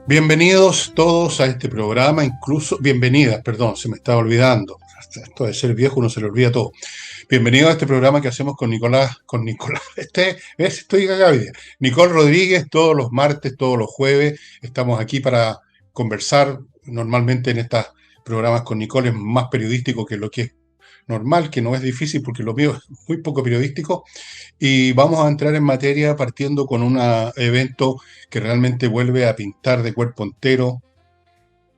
Bienvenidos todos a este programa, incluso bienvenidas, perdón, se me estaba olvidando. Esto de ser viejo uno se le olvida todo. Bienvenidos a este programa que hacemos con Nicolás, ¿ves? Estoy acá hoy día. Nicole Rodríguez, todos los martes, todos los jueves, estamos aquí para conversar. Normalmente en estos programas con Nicole es más periodístico que lo que es normal, que no es difícil porque lo mío es muy poco periodístico. Y vamos a entrar en materia partiendo con un evento que realmente vuelve a pintar de cuerpo entero,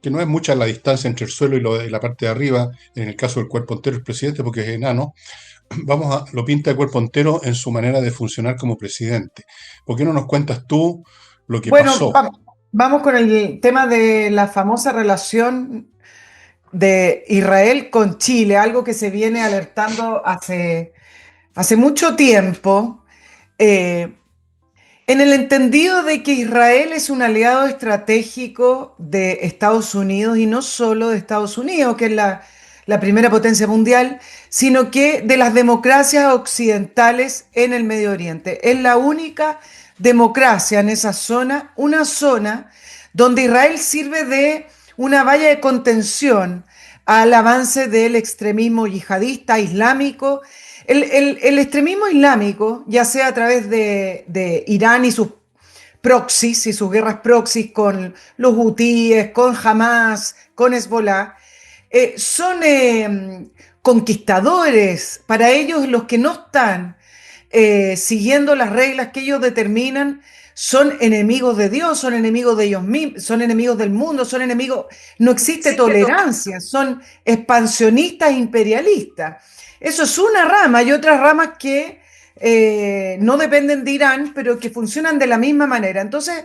que no es mucha la distancia entre el suelo y la parte de arriba, en el caso del cuerpo entero el presidente, porque es enano. Lo pinta de cuerpo entero en su manera de funcionar como presidente. ¿Por qué no nos cuentas tú lo que Bueno, pasó? vamos con el tema de la famosa relación de Israel con Chile, algo que se viene alertando hace mucho tiempo, eh, en el entendido de que Israel es un aliado estratégico de Estados Unidos y no solo de Estados Unidos, que es la primera potencia mundial, sino que de las democracias occidentales en el Medio Oriente. Es la única democracia en esa zona, una zona donde Israel sirve de una valla de contención al avance del extremismo yihadista islámico. El extremismo islámico, ya sea a través de Irán y sus proxies y sus guerras proxies con los hutíes, con Hamas, con Hezbollah, son conquistadores. Para ellos, los que no están siguiendo las reglas que ellos determinan son enemigos de Dios, son enemigos de ellos mismos, son enemigos del mundo, son enemigos, no existe tolerancia, son expansionistas imperialistas. Eso es una rama. Hay otras ramas que no dependen de Irán, pero que funcionan de la misma manera. Entonces,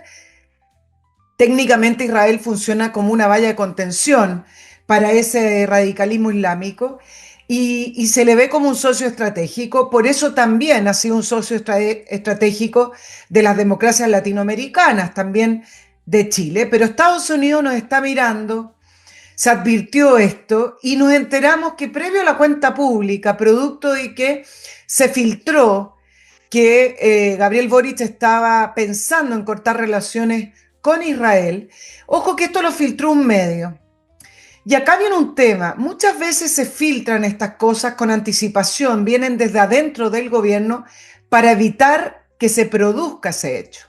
técnicamente Israel funciona como una valla de contención para ese radicalismo islámico y se le ve como un socio estratégico. Por eso también ha sido un socio estratégico de las democracias latinoamericanas, también de Chile. Pero Estados Unidos nos está mirando, se advirtió esto y nos enteramos que previo a la cuenta pública, producto de que se filtró que Gabriel Boric estaba pensando en cortar relaciones con Israel. Ojo que esto lo filtró un medio. Y acá viene un tema. Muchas veces se filtran estas cosas con anticipación, vienen desde adentro del gobierno para evitar que se produzca ese hecho.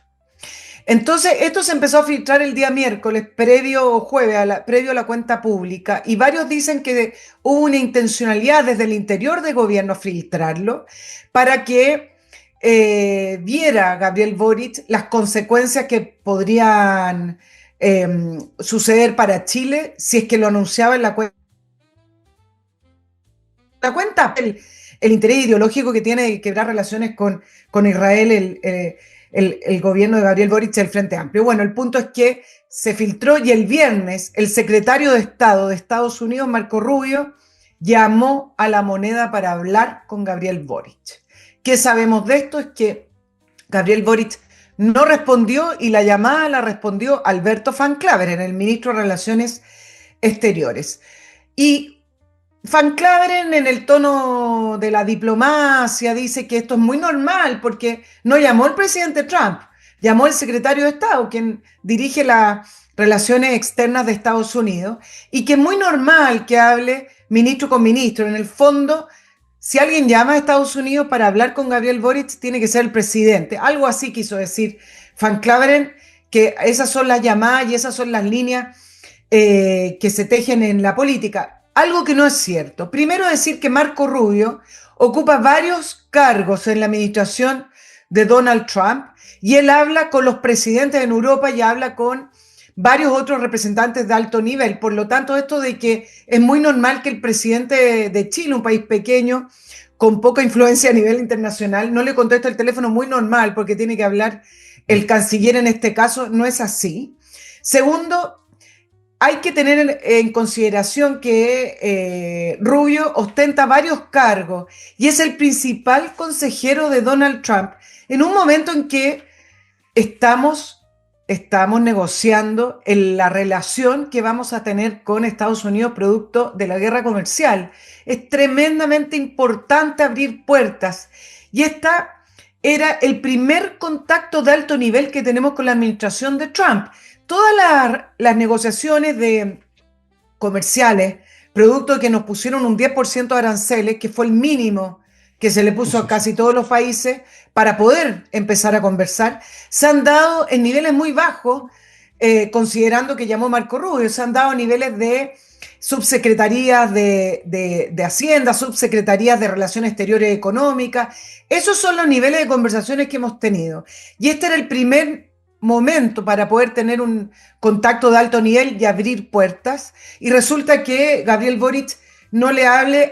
Entonces, esto se empezó a filtrar el día miércoles, previo a la cuenta pública, y varios dicen que hubo una intencionalidad desde el interior del gobierno filtrarlo para que viera Gabriel Boric las consecuencias que podrían suceder para Chile si es que lo anunciaba en la cuenta. El interés ideológico que tiene de quebrar relaciones con Israel, el gobierno de Gabriel Boric del Frente Amplio. Bueno, el punto es que se filtró y el viernes el secretario de Estado de Estados Unidos, Marco Rubio, llamó a La Moneda para hablar con Gabriel Boric. ¿Qué sabemos de esto? Es que Gabriel Boric no respondió y la llamada la respondió Alberto Van Claveren, el ministro de Relaciones Exteriores. Y Van Claveren, en el tono de la diplomacia, dice que esto es muy normal porque no llamó el presidente Trump, llamó el secretario de Estado, quien dirige las relaciones externas de Estados Unidos, y que es muy normal que hable ministro con ministro. En el fondo, si alguien llama a Estados Unidos para hablar con Gabriel Boric, tiene que ser el presidente. Algo así quiso decir Van Claveren, que esas son las llamadas y esas son las líneas que se tejen en la política. Algo que no es cierto. Primero, decir que Marco Rubio ocupa varios cargos en la administración de Donald Trump y él habla con los presidentes en Europa y habla con varios otros representantes de alto nivel. Por lo tanto, esto de que es muy normal que el presidente de Chile, un país pequeño, con poca influencia a nivel internacional, no le contesta el teléfono, muy normal, porque tiene que hablar el canciller en este caso, no es así. Segundo, hay que tener en consideración que Rubio ostenta varios cargos y es el principal consejero de Donald Trump en un momento en que estamos negociando en la relación que vamos a tener con Estados Unidos producto de la guerra comercial. Es tremendamente importante abrir puertas y esta era el primer contacto de alto nivel que tenemos con la administración de Trump. todas las negociaciones comerciales, producto de que nos pusieron un 10% de aranceles, que fue el mínimo que se le puso a casi todos los países para poder empezar a conversar, se han dado en niveles muy bajos, considerando que llamó Marco Rubio, se han dado niveles de subsecretarías de Hacienda, subsecretarías de Relaciones Exteriores Económicas. Esos son los niveles de conversaciones que hemos tenido. Y este era el primer momento para poder tener un contacto de alto nivel y abrir puertas. Y resulta que Gabriel Boric no le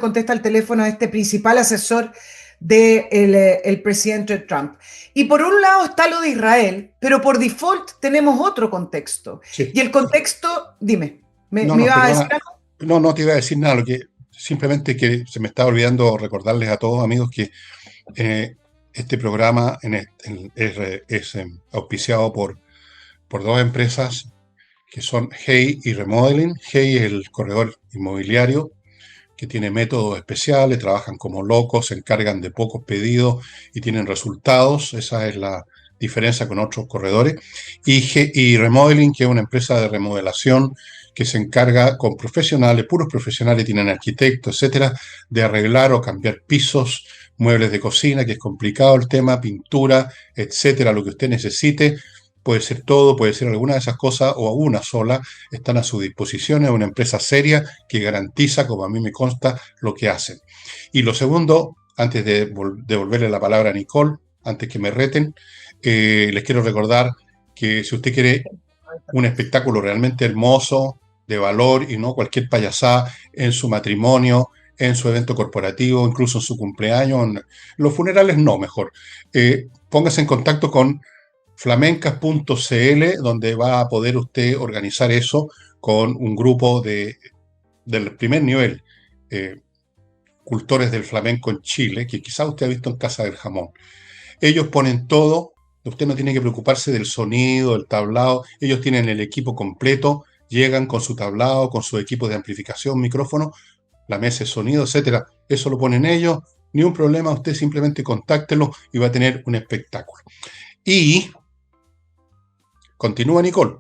contesta al teléfono a este principal asesor del presidente Trump. Y por un lado está lo de Israel, pero por default tenemos otro contexto. Sí. Y el contexto, dime, ¿me No, ibas a decir perdona. algo? No te iba a decir nada, lo que simplemente que se me estaba olvidando recordarles a todos, amigos, que este programa es auspiciado por dos empresas que son Hey y Remodeling. Hey es el corredor inmobiliario que tiene métodos especiales, trabajan como locos, se encargan de pocos pedidos y tienen resultados. Esa es la diferencia con otros corredores. Y Remodeling, que es una empresa de remodelación que se encarga con profesionales, puros profesionales, tienen arquitectos, etcétera, de arreglar o cambiar pisos, muebles de cocina, que es complicado el tema, pintura, etcétera, lo que usted necesite. Puede ser todo, puede ser alguna de esas cosas o una sola, están a su disposición. Es una empresa seria que garantiza, como a mí me consta, lo que hacen. Y lo segundo, antes de devolverle la palabra a Nicole, antes que me reten, les quiero recordar que si usted quiere un espectáculo realmente hermoso, de valor y no cualquier payasada en su matrimonio, en su evento corporativo, incluso en su cumpleaños, en los funerales no, mejor. Póngase en contacto con flamencas.cl, donde va a poder usted organizar eso con un grupo del primer nivel, cultores del flamenco en Chile, que quizá usted ha visto en Casa del Jamón. Ellos ponen todo, usted no tiene que preocuparse del sonido, del tablado, ellos tienen el equipo completo, llegan con su tablado, con su equipo de amplificación, micrófono, la mesa de sonido, etcétera. Eso lo ponen ellos, ni un problema, usted simplemente contáctelo y va a tener un espectáculo. Y continúa, Nicole.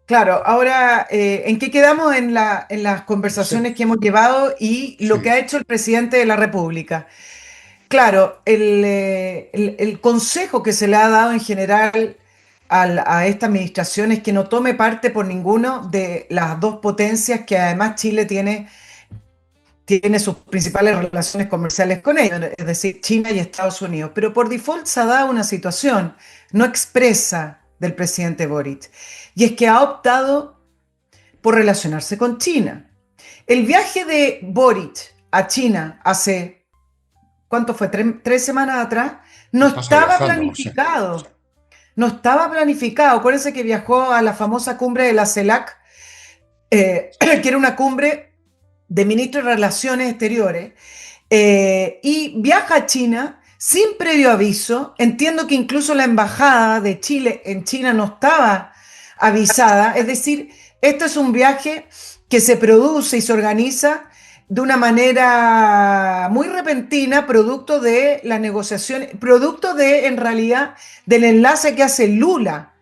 Claro, ahora, ¿en qué quedamos en las Sí, conversaciones que hemos llevado y lo que sí. ha hecho el presidente de la República? Claro, el consejo que se le ha dado en general a esta administración es que no tome parte por ninguno de las dos potencias que además Chile tiene sus principales relaciones comerciales con ellos, es decir, China y Estados Unidos. Pero por default se ha dado una situación no expresa del presidente Boric, y es que ha optado por relacionarse con China. El viaje de Boric a China hace, ¿cuánto fue? ¿Tres semanas atrás? No Pasa estaba viajando, no sé. Sí. planificado. No estaba planificado. Acuérdense que viajó a la famosa cumbre de la CELAC, que era una cumbre de ministros de Relaciones Exteriores, y viaja a China sin previo aviso. Entiendo que incluso la embajada de Chile en China no estaba avisada. Es decir, este es un viaje que se produce y se organiza de una manera muy repentina, producto de las negociaciones, producto de, en realidad, del enlace que hace Lula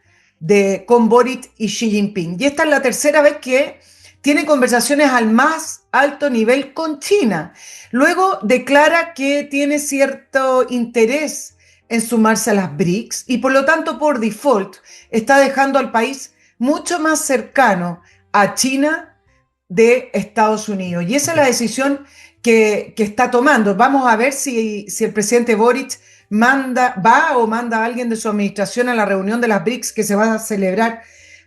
con Boric y Xi Jinping. Y esta es la tercera vez que tiene conversaciones al más alto nivel con China. Luego declara que tiene cierto interés en sumarse a las BRICS y por lo tanto por default está dejando al país mucho más cercano a China de Estados Unidos. Y esa es la decisión que está tomando. Vamos a ver si el presidente Boric va o manda a alguien de su administración a la reunión de las BRICS que se va a celebrar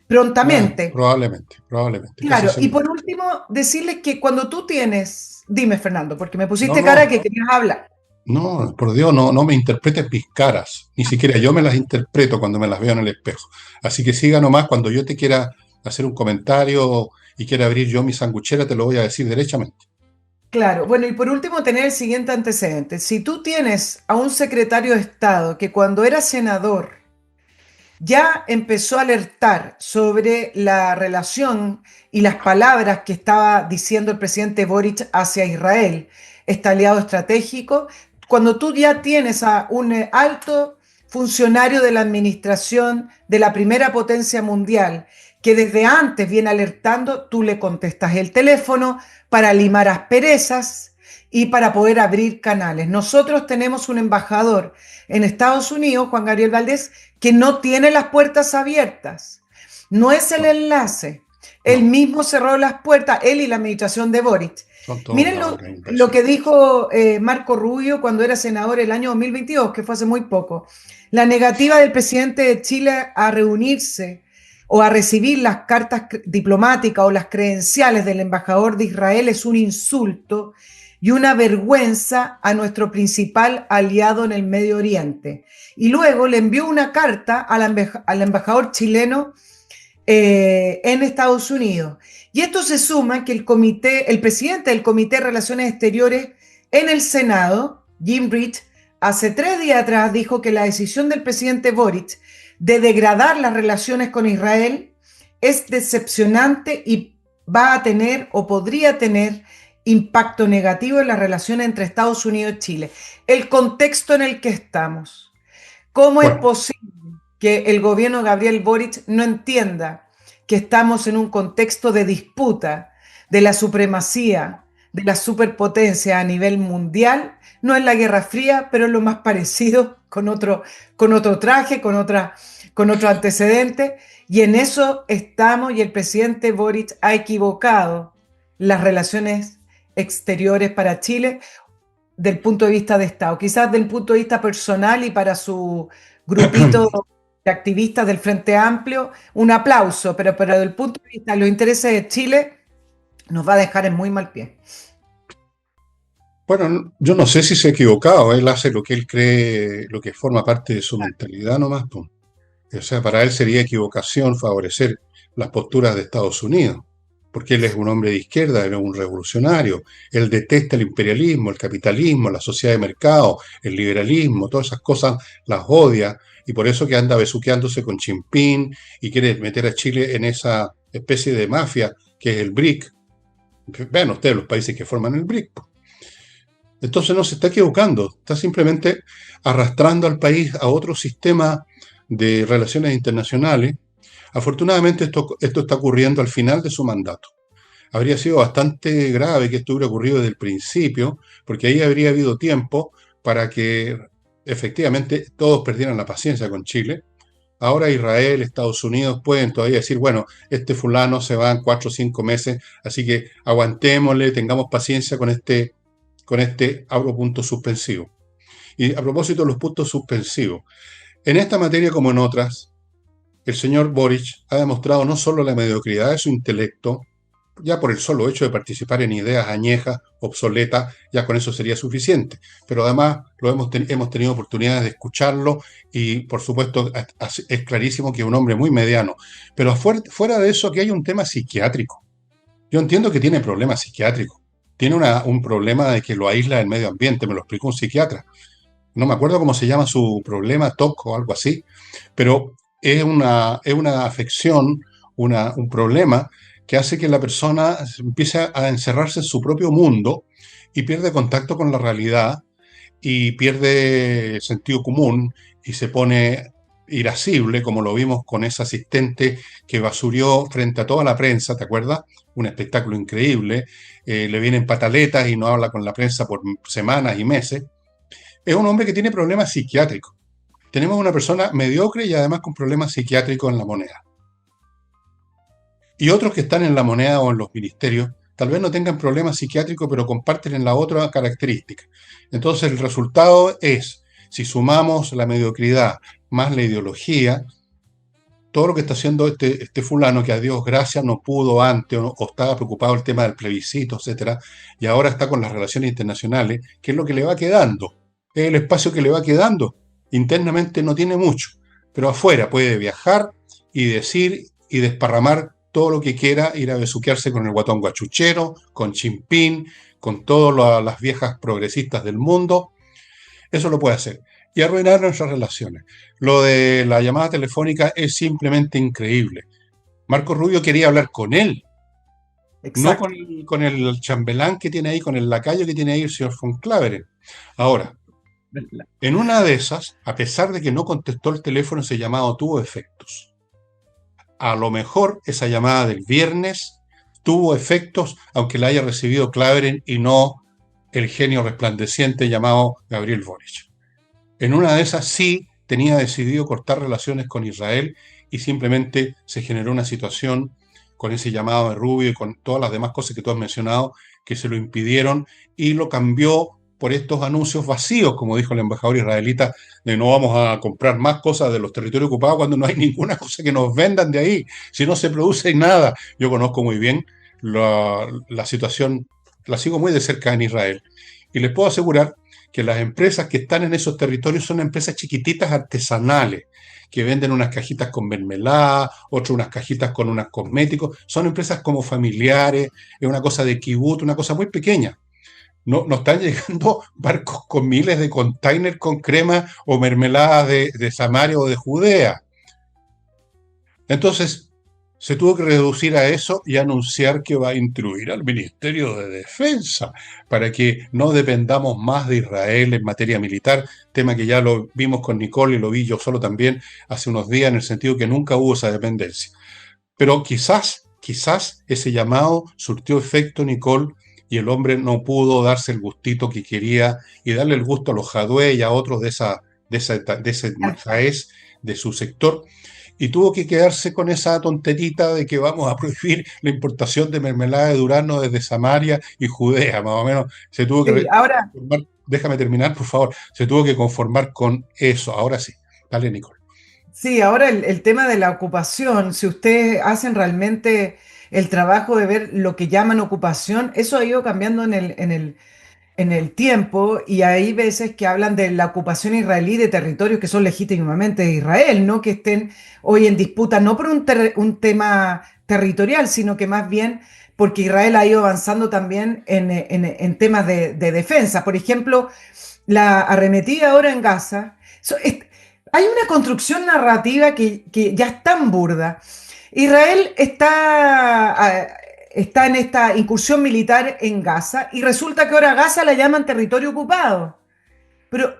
prontamente. Probablemente. Casi Claro, y seguro. por último, decirles que cuando tú tienes, dime Fernando, porque me No, pusiste cara que no, querías hablar. no, por Dios, no me interpretes mis caras. Ni siquiera yo me las interpreto cuando me las veo en el espejo. Así que siga nomás, cuando yo te quiera hacer un comentario y quiera abrir yo mi sanguchera, te lo voy a decir derechamente. Claro, bueno, y por último, tener el siguiente antecedente. Si tú tienes a un secretario de Estado que cuando era senador ya empezó a alertar sobre la relación y las palabras que estaba diciendo el presidente Boric hacia Israel, este aliado estratégico, cuando tú ya tienes a un alto funcionario de la administración de la primera potencia mundial, que desde antes viene alertando, tú le contestas el teléfono para limar asperezas y para poder abrir canales. Nosotros tenemos un embajador en Estados Unidos, Juan Gabriel Valdés, que no tiene las puertas abiertas. No es el enlace. Él No, mismo cerró las puertas, él y la administración de Boric. son todos Miren ladrones, lo que impresionante. dijo Marco Rubio cuando era senador el año 2022, que fue hace muy poco. La negativa del presidente de Chile a reunirse o a recibir las cartas diplomáticas o las credenciales del embajador de Israel es un insulto y una vergüenza a nuestro principal aliado en el Medio Oriente. Y luego le envió una carta al embajador chileno en Estados Unidos. Y esto se suma que el presidente del Comité de Relaciones Exteriores en el Senado, Jim Rich, hace 3 días atrás dijo que la decisión del presidente Boric de degradar las relaciones con Israel es decepcionante y va a tener o podría tener impacto negativo en las relaciones entre Estados Unidos y Chile. El contexto en el que estamos. ¿Cómo es Bueno, posible que el gobierno de Gabriel Boric no entienda que estamos en un contexto de disputa de la supremacía de la superpotencia a nivel mundial? No es la Guerra Fría, pero es lo más parecido con otro traje, con otro antecedente. Y en eso estamos y el presidente Boric ha equivocado las relaciones exteriores para Chile del punto de vista de Estado, quizás del punto de vista personal y para su grupito de activistas del Frente Amplio, un aplauso, pero del punto de vista de los intereses de Chile, nos va a dejar en muy mal pie. bueno, yo no sé si se ha equivocado, él hace lo que él cree, lo que forma parte de su mentalidad nomás, pues. O sea, para él sería equivocación favorecer las posturas de Estados Unidos, porque él es un hombre de izquierda, él es un revolucionario, él detesta el imperialismo, el capitalismo, la sociedad de mercado, el liberalismo, todas esas cosas las odia, y por eso que anda besuqueándose con Jinping y quiere meter a Chile en esa especie de mafia que es el BRIC. Vean ustedes los países que forman el BRIC. Entonces no se está equivocando, está simplemente arrastrando al país a otro sistema de relaciones internacionales. Afortunadamente esto está ocurriendo al final de su mandato. Habría sido bastante grave que esto hubiera ocurrido desde el principio, porque ahí habría habido tiempo para que efectivamente todos perdieran la paciencia con Chile. Ahora Israel, Estados Unidos pueden todavía decir, bueno, este fulano se va en 4 o 5 meses, así que aguantémosle, tengamos paciencia con este abro punto suspensivo. Y a propósito de los puntos suspensivos, en esta materia como en otras, el señor Boric ha demostrado no solo la mediocridad de su intelecto, ya por el solo hecho de participar en ideas añejas, obsoletas, ya con eso sería suficiente, pero además hemos tenido oportunidades de escucharlo y por supuesto es clarísimo que es un hombre muy mediano, pero fuera de eso que hay un tema psiquiátrico. Yo entiendo que tiene problemas psiquiátricos, tiene un problema de que lo aísla del medio ambiente, me lo explicó un psiquiatra. No me acuerdo cómo se llama su problema, TOC o algo así, pero es una afección, un problema que hace que la persona empiece a encerrarse en su propio mundo y pierde contacto con la realidad y pierde sentido común y se pone irascible, como lo vimos con ese asistente que basurió frente a toda la prensa, ¿te acuerdas? Un espectáculo increíble, le vienen pataletas y no habla con la prensa por semanas y meses. Es un hombre que tiene problemas psiquiátricos. Tenemos una persona mediocre y además con problemas psiquiátricos en la moneda. Y otros que están en la moneda o en los ministerios, tal vez no tengan problemas psiquiátricos, pero comparten en la otra característica. Entonces el resultado es, si sumamos la mediocridad más la ideología, todo lo que está haciendo este fulano, que a Dios gracias no pudo antes o estaba preocupado el tema del plebiscito, etcétera, y ahora está con las relaciones internacionales, ¿qué es lo que le va quedando? Es el espacio que le va quedando. Internamente no tiene mucho, pero afuera puede viajar y decir y desparramar todo lo que quiera, ir a besuquearse con el guatón guachuchero, con Chimpín, con todas las viejas progresistas del mundo. Eso lo puede hacer. Y arruinar nuestras relaciones. Lo de la llamada telefónica es simplemente increíble. Marco Rubio quería hablar con él, no Exacto. con el chambelán que tiene ahí, con el lacayo que tiene ahí el señor von Claveren. Ahora, En una de esas, a pesar de que no contestó el teléfono, ese llamado tuvo efectos. A lo mejor esa llamada del viernes tuvo efectos, aunque la haya recibido Claveren y no el genio resplandeciente llamado Gabriel Boric. En una de esas sí tenía decidido cortar relaciones con Israel y simplemente se generó una situación con ese llamado de Rubio y con todas las demás cosas que tú has mencionado que se lo impidieron y lo cambió por estos anuncios vacíos, como dijo el embajador israelita, de no vamos a comprar más cosas de los territorios ocupados cuando no hay ninguna cosa que nos vendan de ahí, si no se produce nada. Yo conozco muy bien la situación, la sigo muy de cerca en Israel y les puedo asegurar que las empresas que están en esos territorios son empresas chiquititas artesanales, que venden unas cajitas con mermelada, otras unas cajitas con unos cosméticos, son empresas como familiares, es una cosa de kibut, una cosa muy pequeña. No, no están llegando barcos con miles de containers con crema o mermelada de Samaria o de Judea. Entonces, se tuvo que reducir a eso y anunciar que va a instruir al Ministerio de Defensa para que no dependamos más de Israel en materia militar, tema que ya lo vimos con Nicole y lo vi yo solo también hace unos días, en el sentido que nunca hubo esa dependencia. Pero quizás ese llamado surtió efecto, Nicole, y el hombre no pudo darse el gustito que quería y darle el gusto a los Jadwe y a otros de ese majaez de su sector, y tuvo que quedarse con esa tonterita de que vamos a prohibir la importación de mermelada de durazno desde Samaria y Judea, más o menos. Se tuvo Sí, que ahora, conformar, déjame terminar, por favor, se tuvo que conformar con eso. Ahora sí, dale, Nicole. sí, ahora el tema de la ocupación, si ustedes hacen realmente el trabajo de ver lo que llaman ocupación, eso ha ido cambiando en el tiempo y hay veces que hablan de la ocupación israelí de territorios que son legítimamente de Israel, no que estén hoy en disputa, no por un tema territorial, sino que más bien porque Israel ha ido avanzando también en temas de defensa. Por ejemplo, la arremetida ahora en Gaza. Hay una construcción narrativa que ya es tan burda. Israel está en esta incursión militar en Gaza y resulta que ahora Gaza la llaman territorio ocupado. Pero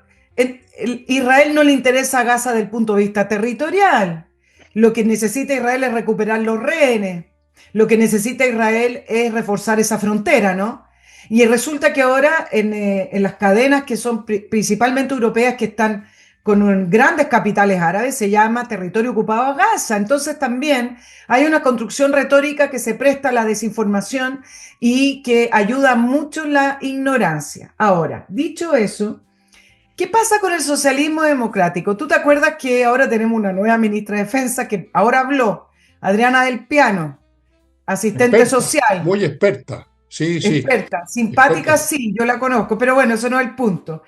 Israel no le interesa a Gaza desde el punto de vista territorial. Lo que necesita Israel es recuperar los rehenes. Lo que necesita Israel es reforzar esa frontera, ¿no? Y resulta que ahora en las cadenas que son principalmente europeas que están con grandes capitales árabes se llama territorio ocupado a Gaza. Entonces también hay una construcción retórica que se presta a la desinformación y que ayuda mucho la ignorancia. Ahora, dicho eso, ¿qué pasa con el socialismo democrático? ¿Tú te acuerdas que ahora tenemos una nueva ministra de Defensa que ahora habló, Adriana del Piano, asistente Experta, social, muy experta. Sí, sí, experta, experta. simpática, sí, yo la conozco, pero bueno, eso no es el punto.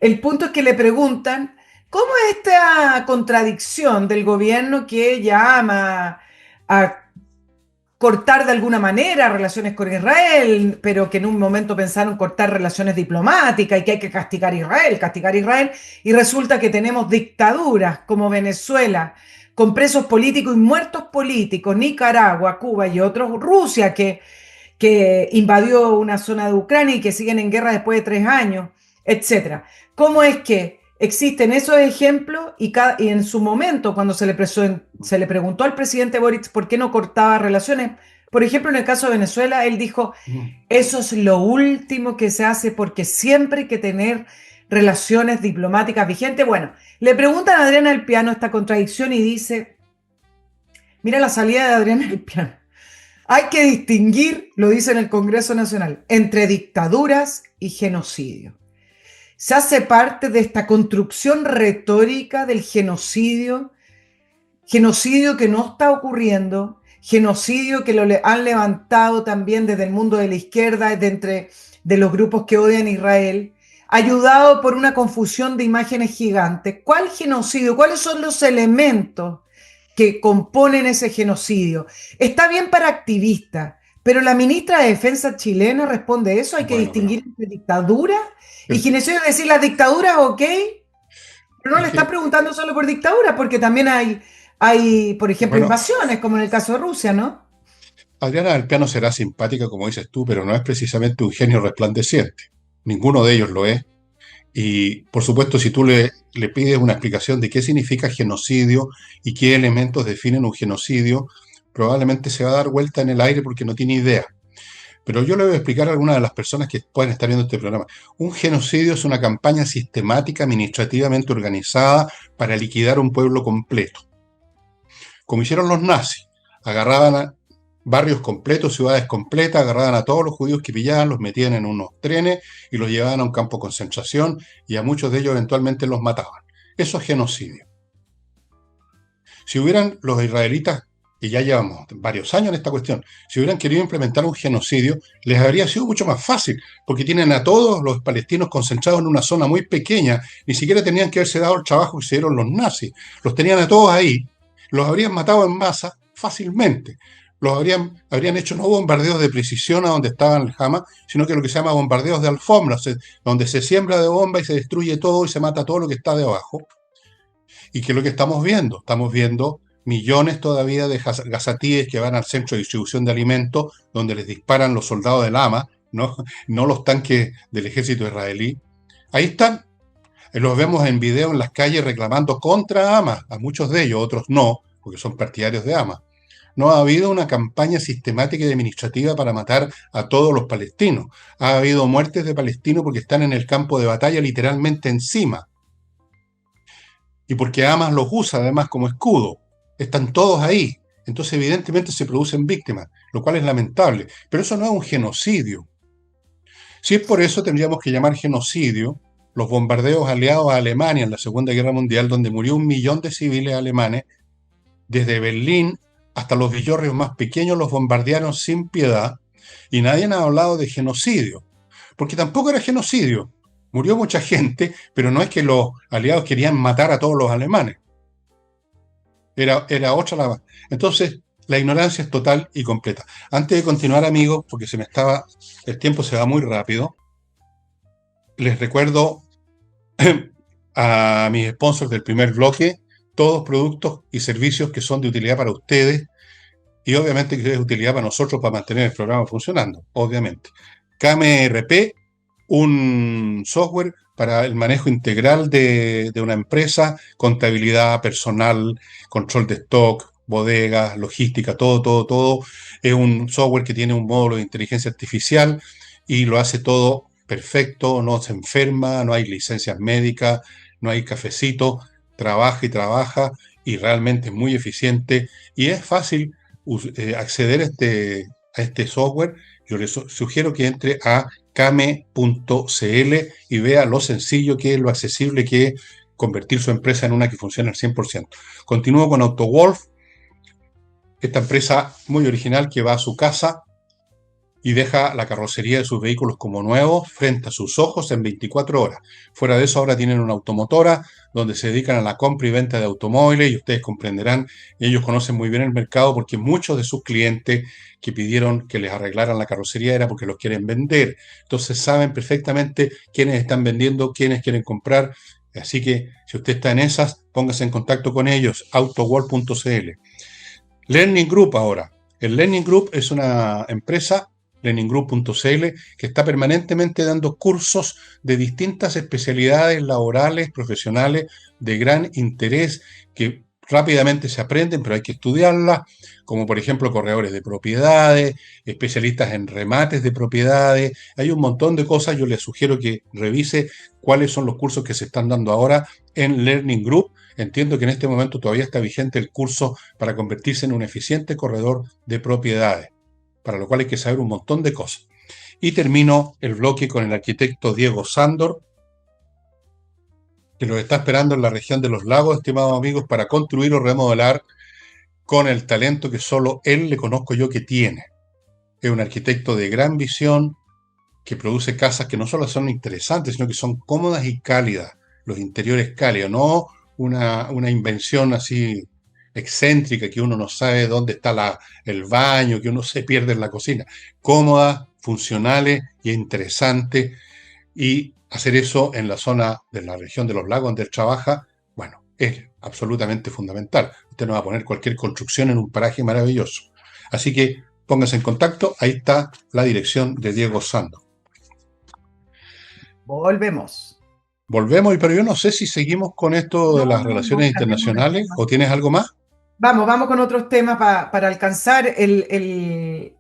El punto es que le preguntan, ¿cómo es esta contradicción del gobierno que llama a cortar de alguna manera relaciones con Israel, pero que en un momento pensaron cortar relaciones diplomáticas y que hay que castigar a Israel, y resulta que tenemos dictaduras como Venezuela, con presos políticos y muertos políticos, Nicaragua, Cuba y otros, Rusia, que invadió una zona de Ucrania y que siguen en guerra después de 3 años, etcétera. ¿Cómo es que existen esos ejemplos y en su momento, cuando se le preguntó al presidente Boric por qué no cortaba relaciones, por ejemplo, en el caso de Venezuela, él dijo, eso es lo último que se hace porque siempre hay que tener relaciones diplomáticas vigentes? Bueno, le preguntan a Adriana del Piano esta contradicción y dice, mira la salida de Adriana del Piano. Hay que distinguir, lo dice en el Congreso Nacional, entre dictaduras y genocidio. Se hace parte de esta construcción retórica del genocidio, genocidio que no está ocurriendo, genocidio que lo han levantado también desde el mundo de la izquierda, de los grupos que odian a Israel, ayudado por una confusión de imágenes gigantes. ¿Cuál genocidio? ¿Cuáles son los elementos que componen ese genocidio? Está bien para activistas, pero la ministra de Defensa chilena responde eso, hay que Bueno, pero distinguir entre dictadura y el- genocidio, es decir, las dictaduras, ok, pero no le es está que, preguntando solo por dictadura, porque también hay, por ejemplo, bueno, invasiones, como en el caso de Rusia, ¿no? Adriana del Piano será simpática, como dices tú, pero no es precisamente un genio resplandeciente. Ninguno de ellos lo es. Y, por supuesto, si tú le pides una explicación de qué significa genocidio y qué elementos definen un genocidio, probablemente se va a dar vuelta en el aire porque no tiene idea. Pero yo le voy a explicar a algunas de las personas que pueden estar viendo este programa. Un genocidio es una campaña sistemática, administrativamente organizada para liquidar un pueblo completo. Como hicieron los nazis, agarraban a barrios completos, ciudades completas, agarraban a todos los judíos que pillaban, los metían en unos trenes y los llevaban a un campo de concentración y a muchos de ellos eventualmente los mataban. Eso es genocidio. Si hubieran los israelitas, y ya llevamos varios años en esta cuestión, si hubieran querido implementar un genocidio, les habría sido mucho más fácil, porque tienen a todos los palestinos concentrados en una zona muy pequeña, ni siquiera tenían que haberse dado el trabajo que se dieron los nazis, los tenían a todos ahí, los habrían matado en masa fácilmente. Habrían hecho no bombardeos de precisión a donde estaban el Hamas, sino que lo que se llama bombardeos de alfombra, donde se siembra de bomba y se destruye todo y se mata todo lo que está debajo. Y que es lo que estamos viendo millones todavía de gazatíes que van al centro de distribución de alimentos, donde les disparan los soldados del Hamas, no los tanques del ejército israelí. Ahí están, los vemos en video en las calles reclamando contra Hamas, a muchos de ellos, otros no, porque son partidarios de Hamas. No ha habido una campaña sistemática y administrativa para matar a todos los palestinos. Ha habido muertes de palestinos porque están en el campo de batalla literalmente encima. Y porque Hamas los usa además como escudo. Están todos ahí. Entonces evidentemente se producen víctimas, lo cual es lamentable. Pero eso no es un genocidio. Si es por eso, tendríamos que llamar genocidio los bombardeos aliados a Alemania en la Segunda Guerra Mundial, donde murió 1 millón de civiles alemanes. Desde Berlín hasta los villorrios más pequeños los bombardearon sin piedad, y nadie ha hablado de genocidio, porque tampoco era genocidio. Murió mucha gente, pero no es que los aliados querían matar a todos los alemanes. Era otra la... Entonces, la ignorancia es total y completa. Antes de continuar, amigos, porque el tiempo se va muy rápido, les recuerdo a mis sponsors del primer bloque, todos productos y servicios que son de utilidad para ustedes y obviamente que es de utilidad para nosotros para mantener el programa funcionando, obviamente. KMRP, un software para el manejo integral de una empresa, contabilidad personal, control de stock, bodegas, logística, todo. Es un software que tiene un módulo de inteligencia artificial y lo hace todo perfecto, no se enferma, no hay licencias médicas, no hay cafecito, trabaja y realmente es muy eficiente y es fácil acceder a este software. Yo les sugiero que entre a kame.cl y vea lo sencillo que es, lo accesible que es convertir su empresa en una que funcione al 100%. Continúo con AutoWolf, esta empresa muy original que va a su casa y deja la carrocería de sus vehículos como nuevos frente a sus ojos en 24 horas. Fuera de eso, ahora tienen una automotora donde se dedican a la compra y venta de automóviles y ustedes comprenderán, ellos conocen muy bien el mercado porque muchos de sus clientes que pidieron que les arreglaran la carrocería era porque los quieren vender. Entonces saben perfectamente quiénes están vendiendo, quiénes quieren comprar. Así que si usted está en esas, póngase en contacto con ellos, autoworld.cl. Learning Group ahora. El Learning Group es una empresa learninggroup.cl, que está permanentemente dando cursos de distintas especialidades laborales, profesionales, de gran interés, que rápidamente se aprenden, pero hay que estudiarlas, como por ejemplo corredores de propiedades, especialistas en remates de propiedades. Hay un montón de cosas. Yo les sugiero que revise cuáles son los cursos que se están dando ahora en Learning Group. Entiendo que en este momento todavía está vigente el curso para convertirse en un eficiente corredor de propiedades, para lo cual hay que saber un montón de cosas. Y termino el bloque con el arquitecto Diego Sándor, que los está esperando en la región de los lagos, estimados amigos, para construir o remodelar con el talento que solo él le conozco yo que tiene. Es un arquitecto de gran visión, que produce casas que no solo son interesantes, sino que son cómodas y cálidas, los interiores cálidos, no una invención así excéntrica, que uno no sabe dónde está el baño, que uno se pierde en la cocina. Cómodas, funcionales y interesantes. Y hacer eso en la zona de la región de los lagos donde él trabaja, bueno, es absolutamente fundamental. Usted no va a poner cualquier construcción en un paraje maravilloso. Así que póngase en contacto, ahí está la dirección de Diego Sándor. Volvemos. Volvemos, pero yo no sé si seguimos con esto de No, las no, no, relaciones cambiemos de internacionales tema. o tienes algo más. Vamos con otros temas para alcanzar y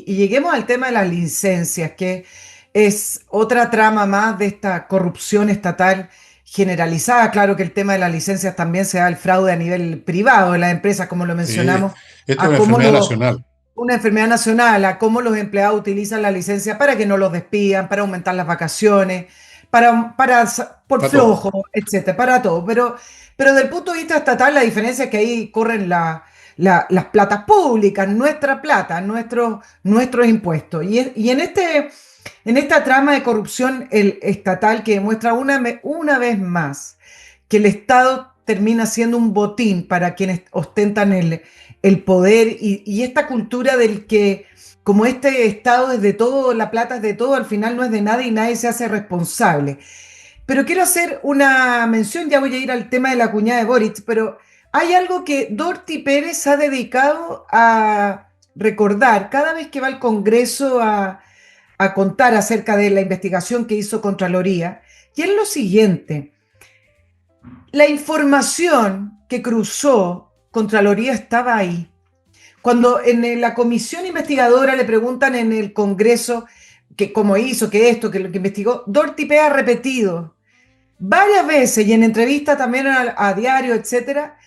lleguemos al tema de las licencias, que es otra trama más de esta corrupción estatal generalizada. Claro que el tema de las licencias también se da el fraude a nivel privado de las empresas, como lo Sí, mencionamos, esto es a una cómo enfermedad nacional. una enfermedad nacional, a cómo los empleados utilizan la licencia para que no los despidan, para aumentar las vacaciones, por Para todo. flojo, etcétera, para todo. Pero desde el punto de vista estatal, la diferencia es que ahí corren las platas públicas, nuestra plata, nuestros impuestos. Y en esta trama de corrupción estatal que demuestra una vez más que el Estado termina siendo un botín para quienes ostentan el poder y esta cultura del que como este Estado es de todo, la plata es de todo, al final no es de nadie y nadie se hace responsable. Pero quiero hacer una mención, ya voy a ir al tema de la cuñada de Boric, pero hay algo que Dorothy Pérez ha dedicado a recordar cada vez que va al Congreso a contar acerca de la investigación que hizo Contraloría, y es lo siguiente: la información que cruzó Contraloría estaba ahí. Cuando en la comisión investigadora le preguntan en el Congreso que cómo hizo, que esto, que lo que investigó, Dorothy Pérez ha repetido varias veces y en entrevistas también a diario, etcétera,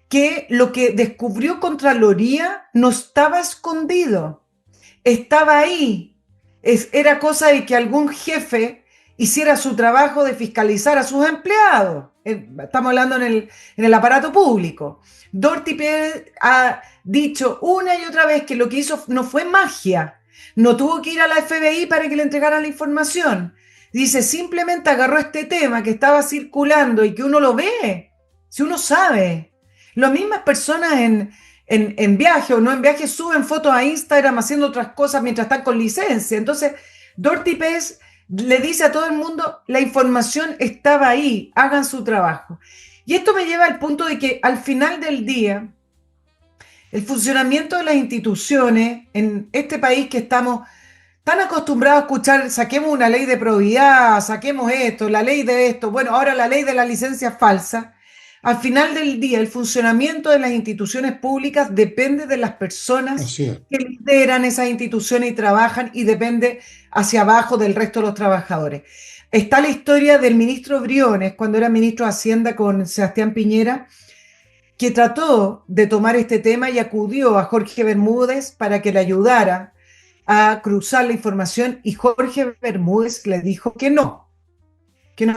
que lo que descubrió Contraloría no estaba escondido, estaba ahí. Era cosa de que algún jefe hiciera su trabajo de fiscalizar a sus empleados. Estamos hablando en el aparato público. Dorothy Pérez ha dicho una y otra vez que lo que hizo no fue magia. No tuvo que ir a la FBI para que le entregaran la información. Dice, simplemente agarró este tema que estaba circulando y que uno lo ve, si uno sabe. Las mismas personas en viaje o no en viaje suben fotos a Instagram haciendo otras cosas mientras están con licencia. Entonces, Dorothy Pérez le dice a todo el mundo, la información estaba ahí, hagan su trabajo. Y esto me lleva al punto de que al final del día, el funcionamiento de las instituciones en este país que estamos tan acostumbrados a escuchar, saquemos una ley de probidad, saquemos esto, la ley de esto, bueno, ahora la ley de la licencia falsa. Al final del día, el funcionamiento de las instituciones públicas depende de las personas Así es. que lideran esas instituciones y trabajan y depende hacia abajo del resto de los trabajadores. Está la historia del ministro Briones, cuando era ministro de Hacienda con Sebastián Piñera, que trató de tomar este tema y acudió a Jorge Bermúdez para que le ayudara a cruzar la información y Jorge Bermúdez le dijo que no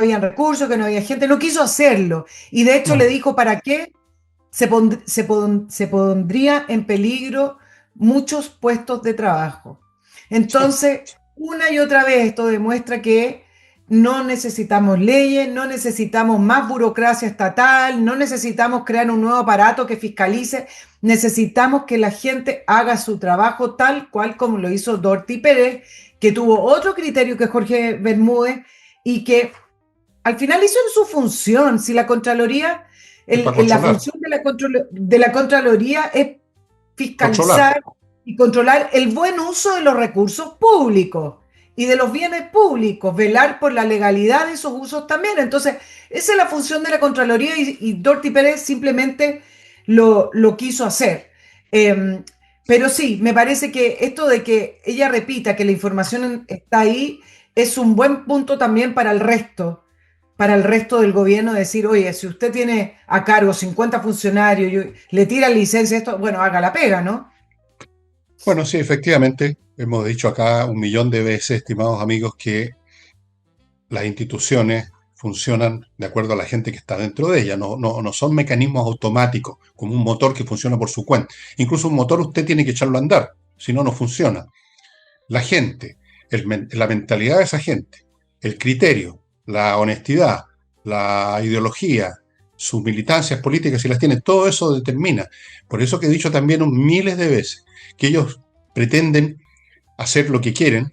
había recursos, que no había gente, no quiso hacerlo. Y de hecho le dijo, ¿para qué? Se pondría en peligro muchos puestos de trabajo. Entonces, una y otra vez esto demuestra que no necesitamos leyes, no necesitamos más burocracia estatal, no necesitamos crear un nuevo aparato que fiscalice, necesitamos que la gente haga su trabajo tal cual como lo hizo Dorothy Pérez, que tuvo otro criterio que Jorge Bermúdez y que al final hizo su función. Si la Contraloría, Es para la controlar. función de la Contraloría es Controlar. fiscalizar y controlar el buen uso de los recursos públicos y de los bienes públicos, velar por la legalidad de esos usos también. Entonces, esa es la función de la Contraloría y Dorothy Pérez simplemente lo quiso hacer. Pero sí, me parece que esto de que ella repita que la información está ahí es un buen punto también para el resto del gobierno, decir, oye, si usted tiene a cargo 50 funcionarios y le tira licencia, esto, bueno, haga la pega, ¿no? Bueno, sí, efectivamente, hemos dicho acá un millón de veces, estimados amigos, que las instituciones funcionan de acuerdo a la gente que está dentro de ellas, no son mecanismos automáticos, como un motor que funciona por su cuenta. Incluso un motor usted tiene que echarlo a andar, si no, no funciona. La gente, la mentalidad de esa gente, el criterio, la honestidad, la ideología, sus militancias políticas, si las tienen, todo eso determina. Por eso que he dicho también miles de veces que ellos pretenden hacer lo que quieren,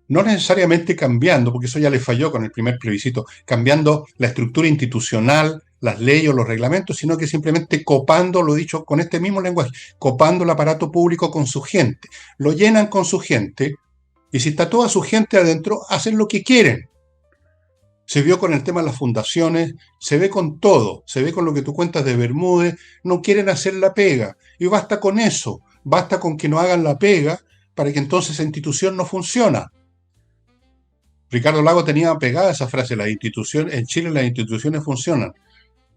no necesariamente cambiando, porque eso ya les falló con el primer plebiscito, cambiando la estructura institucional, las leyes o los reglamentos, sino que simplemente copando, lo he dicho con este mismo lenguaje, copando el aparato público con su gente. Lo llenan con su gente y si está toda su gente adentro, hacen lo que quieren. Se vio con el tema de las fundaciones, se ve con todo, se ve con lo que tú cuentas de Bermúdez, no quieren hacer la pega. Y basta con eso, basta con que no hagan la pega para que entonces esa institución no funciona. Ricardo Lago tenía pegada esa frase, en Chile las instituciones funcionan.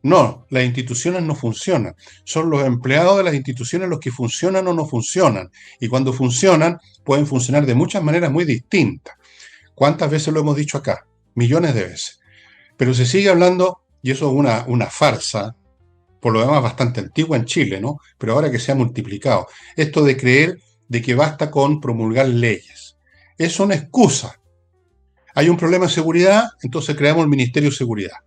No, las instituciones no funcionan. Son los empleados de las instituciones los que funcionan o no funcionan. Y cuando funcionan, pueden funcionar de muchas maneras muy distintas. ¿Cuántas veces lo hemos dicho acá? Millones de veces. Pero se sigue hablando, y eso es una farsa, por lo demás bastante antigua en Chile, ¿no? Pero ahora que se ha multiplicado. Esto de creer de que basta con promulgar leyes. Es una excusa. Hay un problema de seguridad, entonces creamos el Ministerio de Seguridad.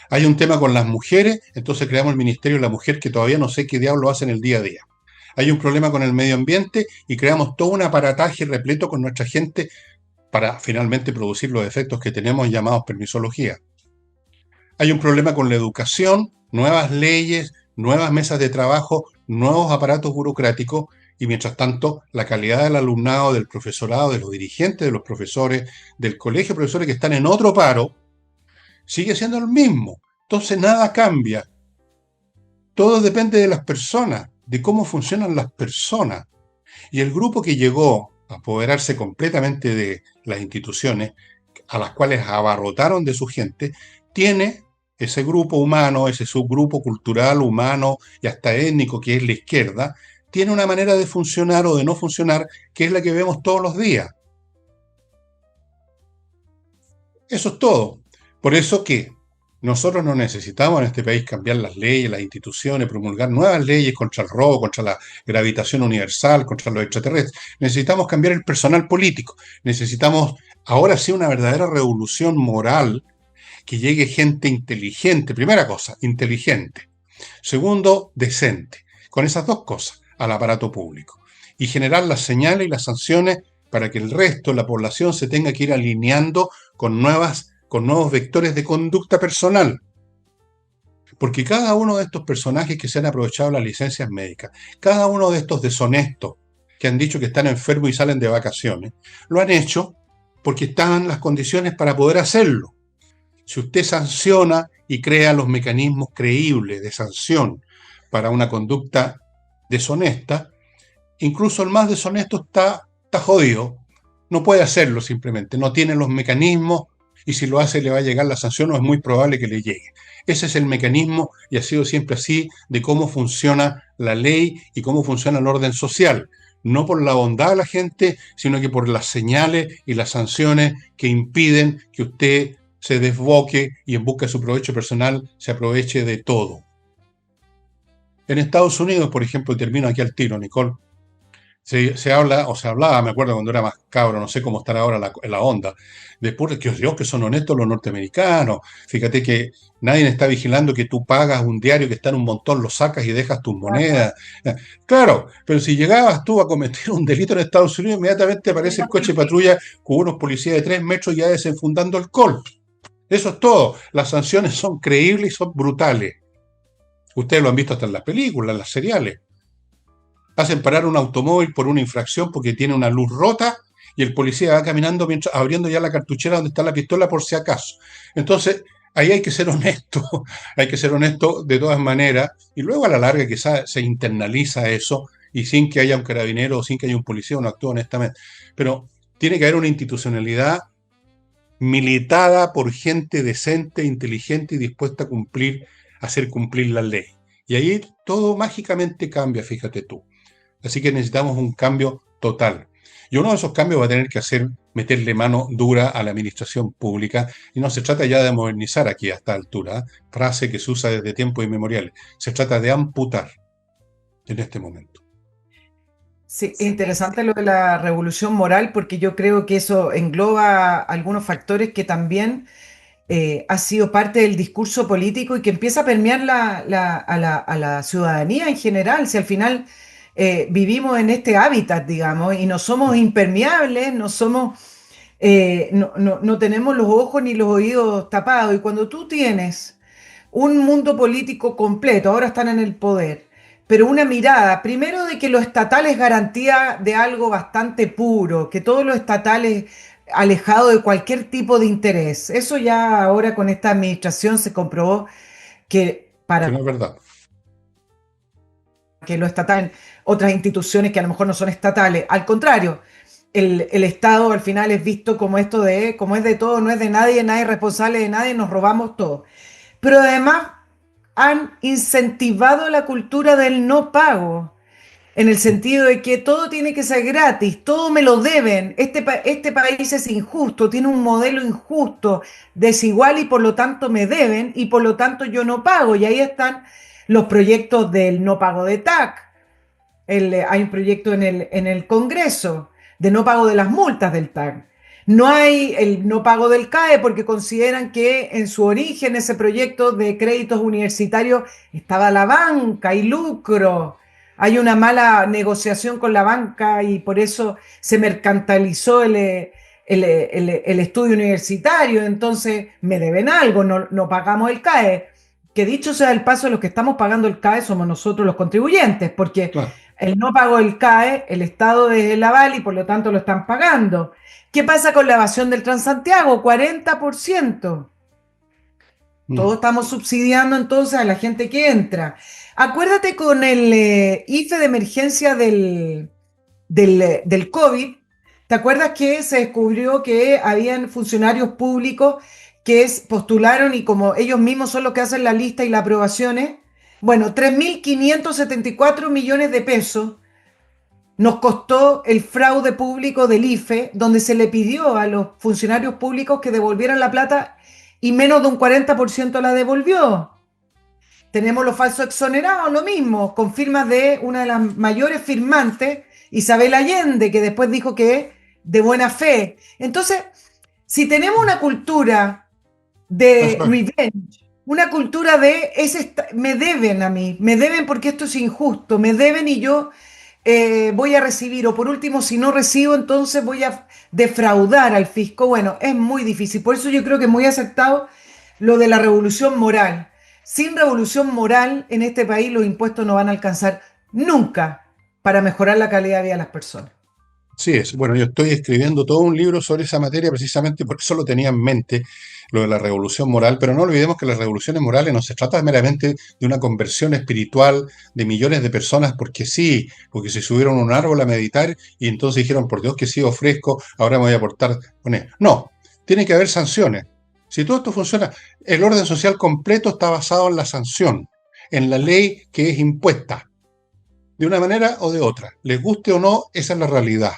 Hay un tema con las mujeres, entonces creamos el Ministerio de la Mujer, que todavía no sé qué diablo hacen el día a día. Hay un problema con el medio ambiente y creamos todo un aparataje repleto con nuestra gente para finalmente producir los efectos que tenemos llamados permisología. Hay un problema con la educación, nuevas leyes, nuevas mesas de trabajo, nuevos aparatos burocráticos y mientras tanto la calidad del alumnado, del profesorado, de los dirigentes de los profesores, del colegio de profesores que están en otro paro, sigue siendo el mismo. Entonces nada cambia. Todo depende de las personas, de cómo funcionan las personas. Y el grupo que llegó a apoderarse completamente de las instituciones, a las cuales abarrotaron de su gente, tiene ese grupo humano, ese subgrupo cultural, humano y hasta étnico que es la izquierda, tiene una manera de funcionar o de no funcionar que es la que vemos todos los días. Eso es todo. Por eso que nosotros no necesitamos en este país cambiar las leyes, las instituciones, promulgar nuevas leyes contra el robo, contra la gravitación universal, contra los extraterrestres. Necesitamos cambiar el personal político. Necesitamos ahora sí una verdadera revolución moral, que llegue gente inteligente. Primera cosa, inteligente. Segundo, decente. Con esas dos cosas al aparato público. Y generar las señales y las sanciones para que el resto de la población se tenga que ir alineando con nuevos vectores de conducta personal. Porque cada uno de estos personajes que se han aprovechado las licencias médicas, cada uno de estos deshonestos que han dicho que están enfermos y salen de vacaciones, lo han hecho porque están las condiciones para poder hacerlo. Si usted sanciona y crea los mecanismos creíbles de sanción para una conducta deshonesta, incluso el más deshonesto está jodido. No puede hacerlo simplemente, no tiene los mecanismos y si lo hace le va a llegar la sanción o es muy probable que le llegue. Ese es el mecanismo y ha sido siempre así de cómo funciona la ley y cómo funciona el orden social. No por la bondad de la gente, sino que por las señales y las sanciones que impiden que usted se desboque y en busca de su provecho personal se aproveche de todo. En Estados Unidos, por ejemplo, y termino aquí al tiro, Nicole, se habla, o se hablaba, me acuerdo cuando era más cabro, no sé cómo estará ahora la onda, después que Dios, que son honestos los norteamericanos. Fíjate que nadie está vigilando que tú pagas un diario que está en un montón, lo sacas y dejas tus monedas. Claro, pero si llegabas tú a cometer un delito en Estados Unidos, inmediatamente aparece el coche de patrulla con unos policías de 3 metros ya desenfundando alcohol. Eso es todo. Las sanciones son creíbles y son brutales. Ustedes lo han visto hasta en las películas, en las seriales. Hacen parar un automóvil por una infracción porque tiene una luz rota y el policía va caminando mientras, abriendo ya la cartuchera donde está la pistola por si acaso. Entonces, ahí hay que ser honesto, hay que ser honesto de todas maneras y luego a la larga quizás se internaliza eso y sin que haya un carabinero o sin que haya un policía uno actúa honestamente. Pero tiene que haber una institucionalidad militada por gente decente, inteligente y dispuesta a hacer cumplir la ley. Y ahí todo mágicamente cambia, fíjate tú. Así que necesitamos un cambio total. Y uno de esos cambios va a tener que hacer meterle mano dura a la administración pública. Y no se trata ya de modernizar aquí a esta altura, frase que se usa desde tiempos inmemoriales. Se trata de amputar en este momento. Sí, interesante lo de la revolución moral, porque yo creo que eso engloba algunos factores que también ha sido parte del discurso político y que empieza a permear a la ciudadanía en general. Si al final vivimos en este hábitat, digamos, y no somos impermeables, no tenemos los ojos ni los oídos tapados. Y cuando tú tienes un mundo político completo, ahora están en el poder, pero una mirada, primero de que lo estatal es garantía de algo bastante puro, que todo lo estatal alejado de cualquier tipo de interés. Eso ya ahora con esta administración se comprobó que que para no es verdad. que lo estatal, otras instituciones que a lo mejor no son estatales, al contrario, el Estado al final es visto como esto de, como es de todo, no es de nadie, nadie es responsable de nadie, nos robamos todo. Pero además han incentivado la cultura del no pago, en el sentido de que todo tiene que ser gratis, todo me lo deben. Este país es injusto, tiene un modelo injusto, desigual y por lo tanto me deben y por lo tanto yo no pago. Y ahí están los proyectos del no pago de TAC. Hay un proyecto en el Congreso de no pago de las multas del TAC. No hay el no pago del CAE porque consideran que en su origen ese proyecto de créditos universitarios estaba la banca y lucro. Hay una mala negociación con la banca y por eso se mercantilizó el estudio universitario. Entonces me deben algo, no, no pagamos el CAE. Que dicho sea el paso, los que estamos pagando el CAE somos nosotros los contribuyentes, porque Claro. el no pago del CAE, el Estado es el aval y por lo tanto lo están pagando. ¿Qué pasa con la evasión del Transantiago? 40%. Mm. Todos estamos subsidiando entonces a la gente que entra. Acuérdate con el IFE de emergencia del COVID, ¿te acuerdas que se descubrió que habían funcionarios públicos que postularon y como ellos mismos son los que hacen la lista y las aprobaciones? Bueno, 3.574 millones de pesos nos costó el fraude público del IFE, donde se le pidió a los funcionarios públicos que devolvieran la plata y menos de un 40% la devolvió. Tenemos los falsos exonerados, lo mismo, con firmas de una de las mayores firmantes, Isabel Allende, que después dijo que de buena fe. Entonces, si tenemos una cultura de Eso es. revenge, una cultura de me deben a mí, me deben porque esto es injusto, me deben y yo voy a recibir, o por último, si no recibo, entonces voy a defraudar al fisco. Bueno, es muy difícil. Por eso yo creo que es muy acertado lo de la revolución moral. Sin revolución moral en este país los impuestos no van a alcanzar nunca para mejorar la calidad de vida de las personas. Sí es. Bueno, yo estoy escribiendo todo un libro sobre esa materia precisamente por eso lo tenía en mente, lo de la revolución moral, pero no olvidemos que las revoluciones morales no se trata meramente de una conversión espiritual de millones de personas porque sí, porque se subieron a un árbol a meditar y entonces dijeron, por Dios que sí ofrezco, ahora me voy a portar con él. No, tiene que haber sanciones. Si todo esto funciona, el orden social completo está basado en la sanción, en la ley que es impuesta, de una manera o de otra. Les guste o no, esa es la realidad.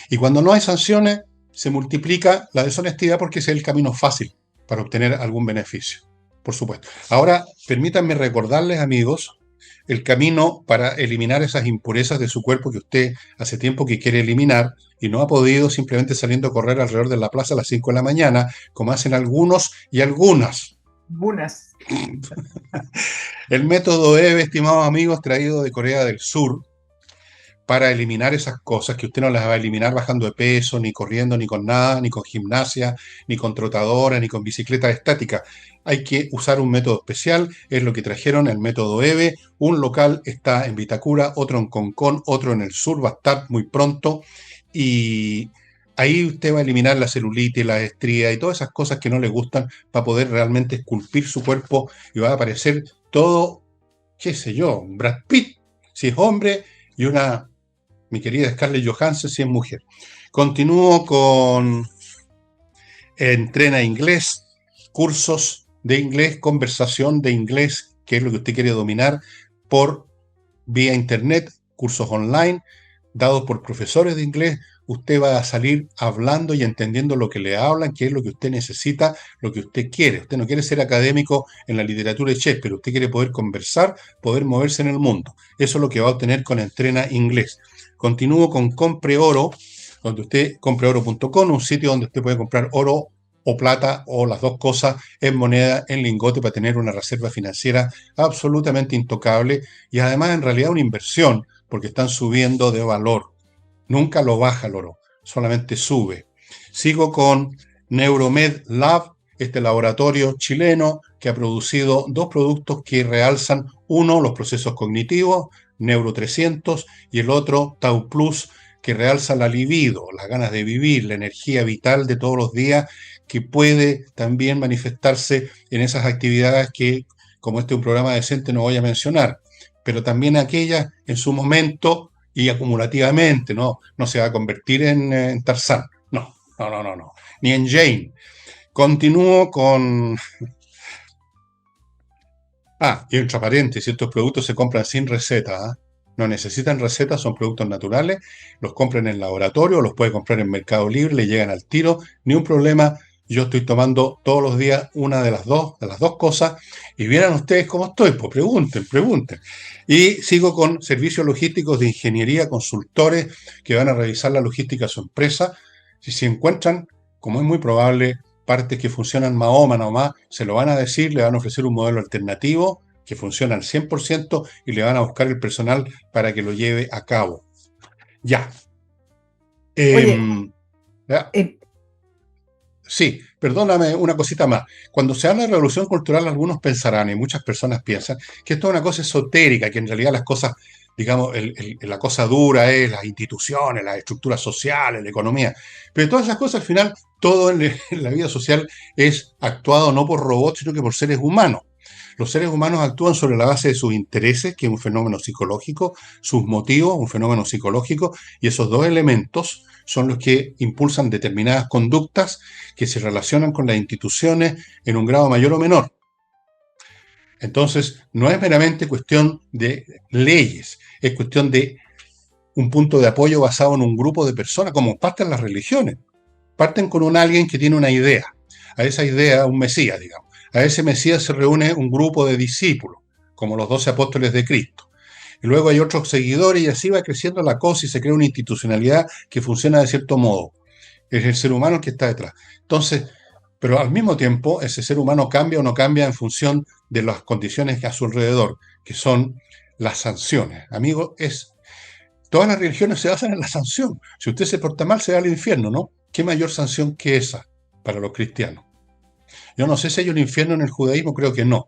Y cuando no hay sanciones, se multiplica la deshonestidad porque ese es el camino fácil para obtener algún beneficio, por supuesto. Ahora, permítanme recordarles, amigos, el camino para eliminar esas impurezas de su cuerpo que usted hace tiempo que quiere eliminar y no ha podido simplemente saliendo a correr alrededor de la plaza a las 5 de la mañana, como hacen algunos y algunas. Buenas. El método EVE, estimados amigos, traído de Corea del Sur, para eliminar esas cosas que usted no las va a eliminar bajando de peso, ni corriendo, ni con nada, ni con gimnasia, ni con trotadora, ni con bicicleta estática. Hay que usar un método especial, es lo que trajeron, el método EVE. Un local está en Vitacura, otro en Concón, otro en el sur, va a estar muy pronto. Y ahí usted va a eliminar la celulitis, la estrías y todas esas cosas que no le gustan para poder realmente esculpir su cuerpo y va a aparecer todo, qué sé yo, un Brad Pitt, si es hombre, y una mi querida Scarlett Johansson si es mujer. Continúo con Entrena Inglés, cursos de inglés, conversación de inglés, que es lo que usted quiere dominar por vía internet, cursos online, dados por profesores de inglés. Usted va a salir hablando y entendiendo lo que le hablan, qué es lo que usted necesita, lo que usted quiere. Usted no quiere ser académico en la literatura de Shakespeare, usted quiere poder conversar, poder moverse en el mundo. Eso es lo que va a obtener con Entrena Inglés. Continúo con Compre Oro, donde usted compreoro.com, un sitio donde usted puede comprar oro o plata o las dos cosas en moneda, en lingote, para tener una reserva financiera absolutamente intocable y además en realidad una inversión, porque están subiendo de valor. Nunca lo baja el oro, solamente sube. Sigo con Neuromed Lab, este laboratorio chileno que ha producido dos productos que realzan, uno, los procesos cognitivos, Neuro 300, y el otro, Tau Plus, que realza la libido, las ganas de vivir, la energía vital de todos los días, que puede también manifestarse en esas actividades que, como este es un programa decente, no voy a mencionar, pero también aquellas en su momento y acumulativamente, no se va a convertir en Tarzán, no, ni en Jane. Continúo con... y entre paréntesis, estos productos se compran sin receta, ¿eh? No necesitan receta, son productos naturales, los compran en el laboratorio, los puede comprar en Mercado Libre, le llegan al tiro, ni un problema. Yo estoy tomando todos los días una de las dos cosas, y vieran ustedes cómo estoy, pues pregunten. Y sigo con servicios logísticos de ingeniería, consultores que van a revisar la logística de su empresa. Si encuentran, como es muy probable, partes que funcionan más o más, se lo van a decir, le van a ofrecer un modelo alternativo que funciona al 100% y le van a buscar el personal para que lo lleve a cabo. Ya. Oye, ¿Ya? eh, Sí, perdóname una cosita más. Cuando se habla de revolución cultural, algunos pensarán, y muchas personas piensan, que esto es una cosa esotérica, que en realidad las cosas, digamos, la cosa dura es las instituciones, las estructuras sociales, la economía. Pero todas esas cosas, al final, todo en la vida social es actuado no por robots, sino que por seres humanos. Los seres humanos actúan sobre la base de sus intereses, que es un fenómeno psicológico, sus motivos, un fenómeno psicológico, y esos dos elementos son los que impulsan determinadas conductas que se relacionan con las instituciones en un grado mayor o menor. Entonces, no es meramente cuestión de leyes, es cuestión de un punto de apoyo basado en un grupo de personas, como parten las religiones. Parten con un alguien que tiene una idea. A esa idea, un Mesías, digamos. A ese Mesías se reúne un grupo de discípulos, como los 12 apóstoles de Cristo. Y luego hay otros seguidores y así va creciendo la cosa y se crea una institucionalidad que funciona de cierto modo. Es el ser humano el que está detrás. Entonces, pero al mismo tiempo, ese ser humano cambia o no cambia en función de las condiciones a su alrededor, que son las sanciones. Amigo, todas las religiones se basan en la sanción. Si usted se porta mal, se va al infierno, ¿no? ¿Qué mayor sanción que esa para los cristianos? Yo no sé si hay un infierno en el judaísmo, creo que no.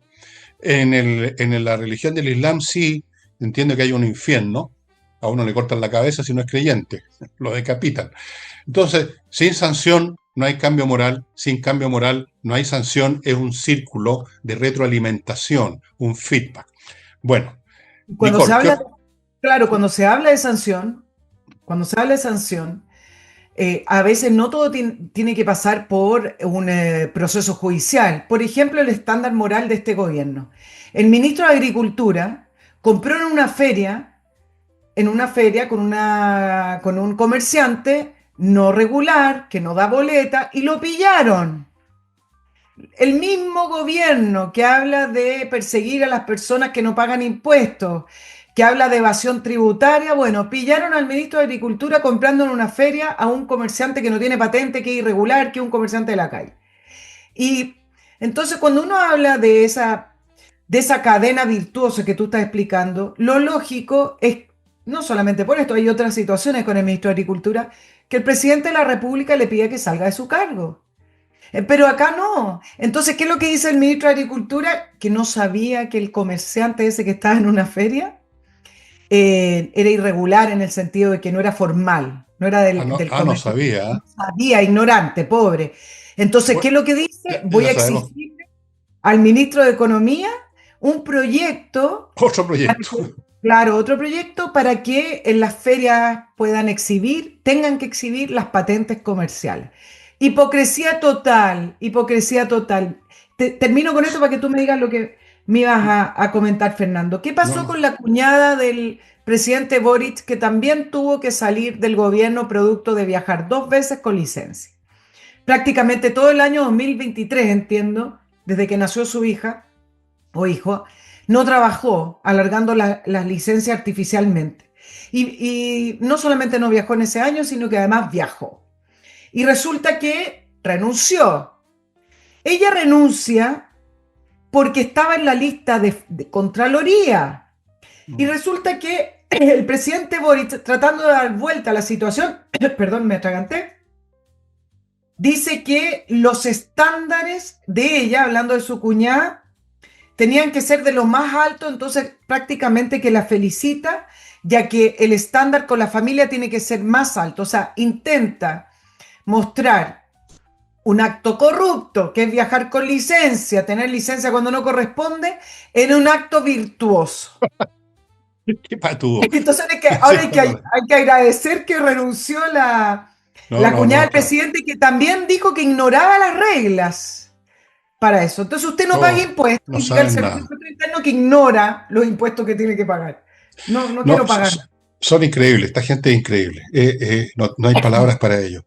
En la religión del Islam sí, entiendo que hay un infierno. A uno le cortan la cabeza si no es creyente, lo decapitan. Entonces, sin sanción no hay cambio moral, sin cambio moral no hay sanción, es un círculo de retroalimentación, un feedback. Bueno, cuando se Nicole, habla, claro, cuando se habla de sanción, cuando se habla de sanción, a veces no todo tiene que pasar por un proceso judicial. Por ejemplo, el estándar moral de este gobierno. El ministro de Agricultura compró en una feria con un comerciante no regular, que no da boleta, y lo pillaron. El mismo gobierno que habla de perseguir a las personas que no pagan impuestos, que habla de evasión tributaria, bueno, pillaron al ministro de Agricultura comprando en una feria a un comerciante que no tiene patente, que es irregular, que es un comerciante de la calle. Y entonces cuando uno habla de esa cadena virtuosa que tú estás explicando, lo lógico es, no solamente por esto, hay otras situaciones con el ministro de Agricultura, que el presidente de la República le pida que salga de su cargo. Pero acá no. Entonces, ¿qué es lo que dice el ministro de Agricultura? Que no sabía que el comerciante ese que estaba en una feria era irregular en el sentido de que no era formal, no era del no comercio. sabía. No sabía, ignorante, pobre. Entonces, ¿qué Bueno, es lo que dice? Voy ya a sabemos exigir al ministro de Economía un proyecto, otro para proyecto. claro, otro proyecto para que en las ferias puedan exhibir, tengan que exhibir las patentes comerciales. Hipocresía total, hipocresía total. Termino con esto para que tú me digas lo que me ibas a comentar, Fernando. ¿Qué No, pasó no. con la cuñada del presidente Boric, que también tuvo que salir del gobierno producto de viajar 2 veces con licencia? Prácticamente todo el año 2023, entiendo, desde que nació su hija o hijo, no trabajó, alargando las licencias artificialmente. Y no solamente no viajó en ese año, sino que además viajó. Y resulta que renunció. Ella renuncia porque estaba en la lista de Contraloría. Y resulta que el presidente Boric, tratando de dar vuelta a la situación, perdón, me atraganté, dice que los estándares de ella, hablando de su cuñada, tenían que ser de lo más alto, entonces prácticamente que la felicita, ya que el estándar con la familia tiene que ser más alto. O sea, intenta mostrar un acto corrupto, que es viajar con licencia, tener licencia cuando no corresponde, en un acto virtuoso. Qué patudo. Entonces ahora hay que agradecer que renunció No, la no, cuñada no, del claro. presidente, que también dijo que ignoraba las reglas para eso. Entonces usted no paga No, impuestos no y diga al saben Servicio nada. Interno que ignora los impuestos que tiene que pagar. No, no No, quiero pagar. son increíbles, esta gente es increíble. No, no hay palabras para ello.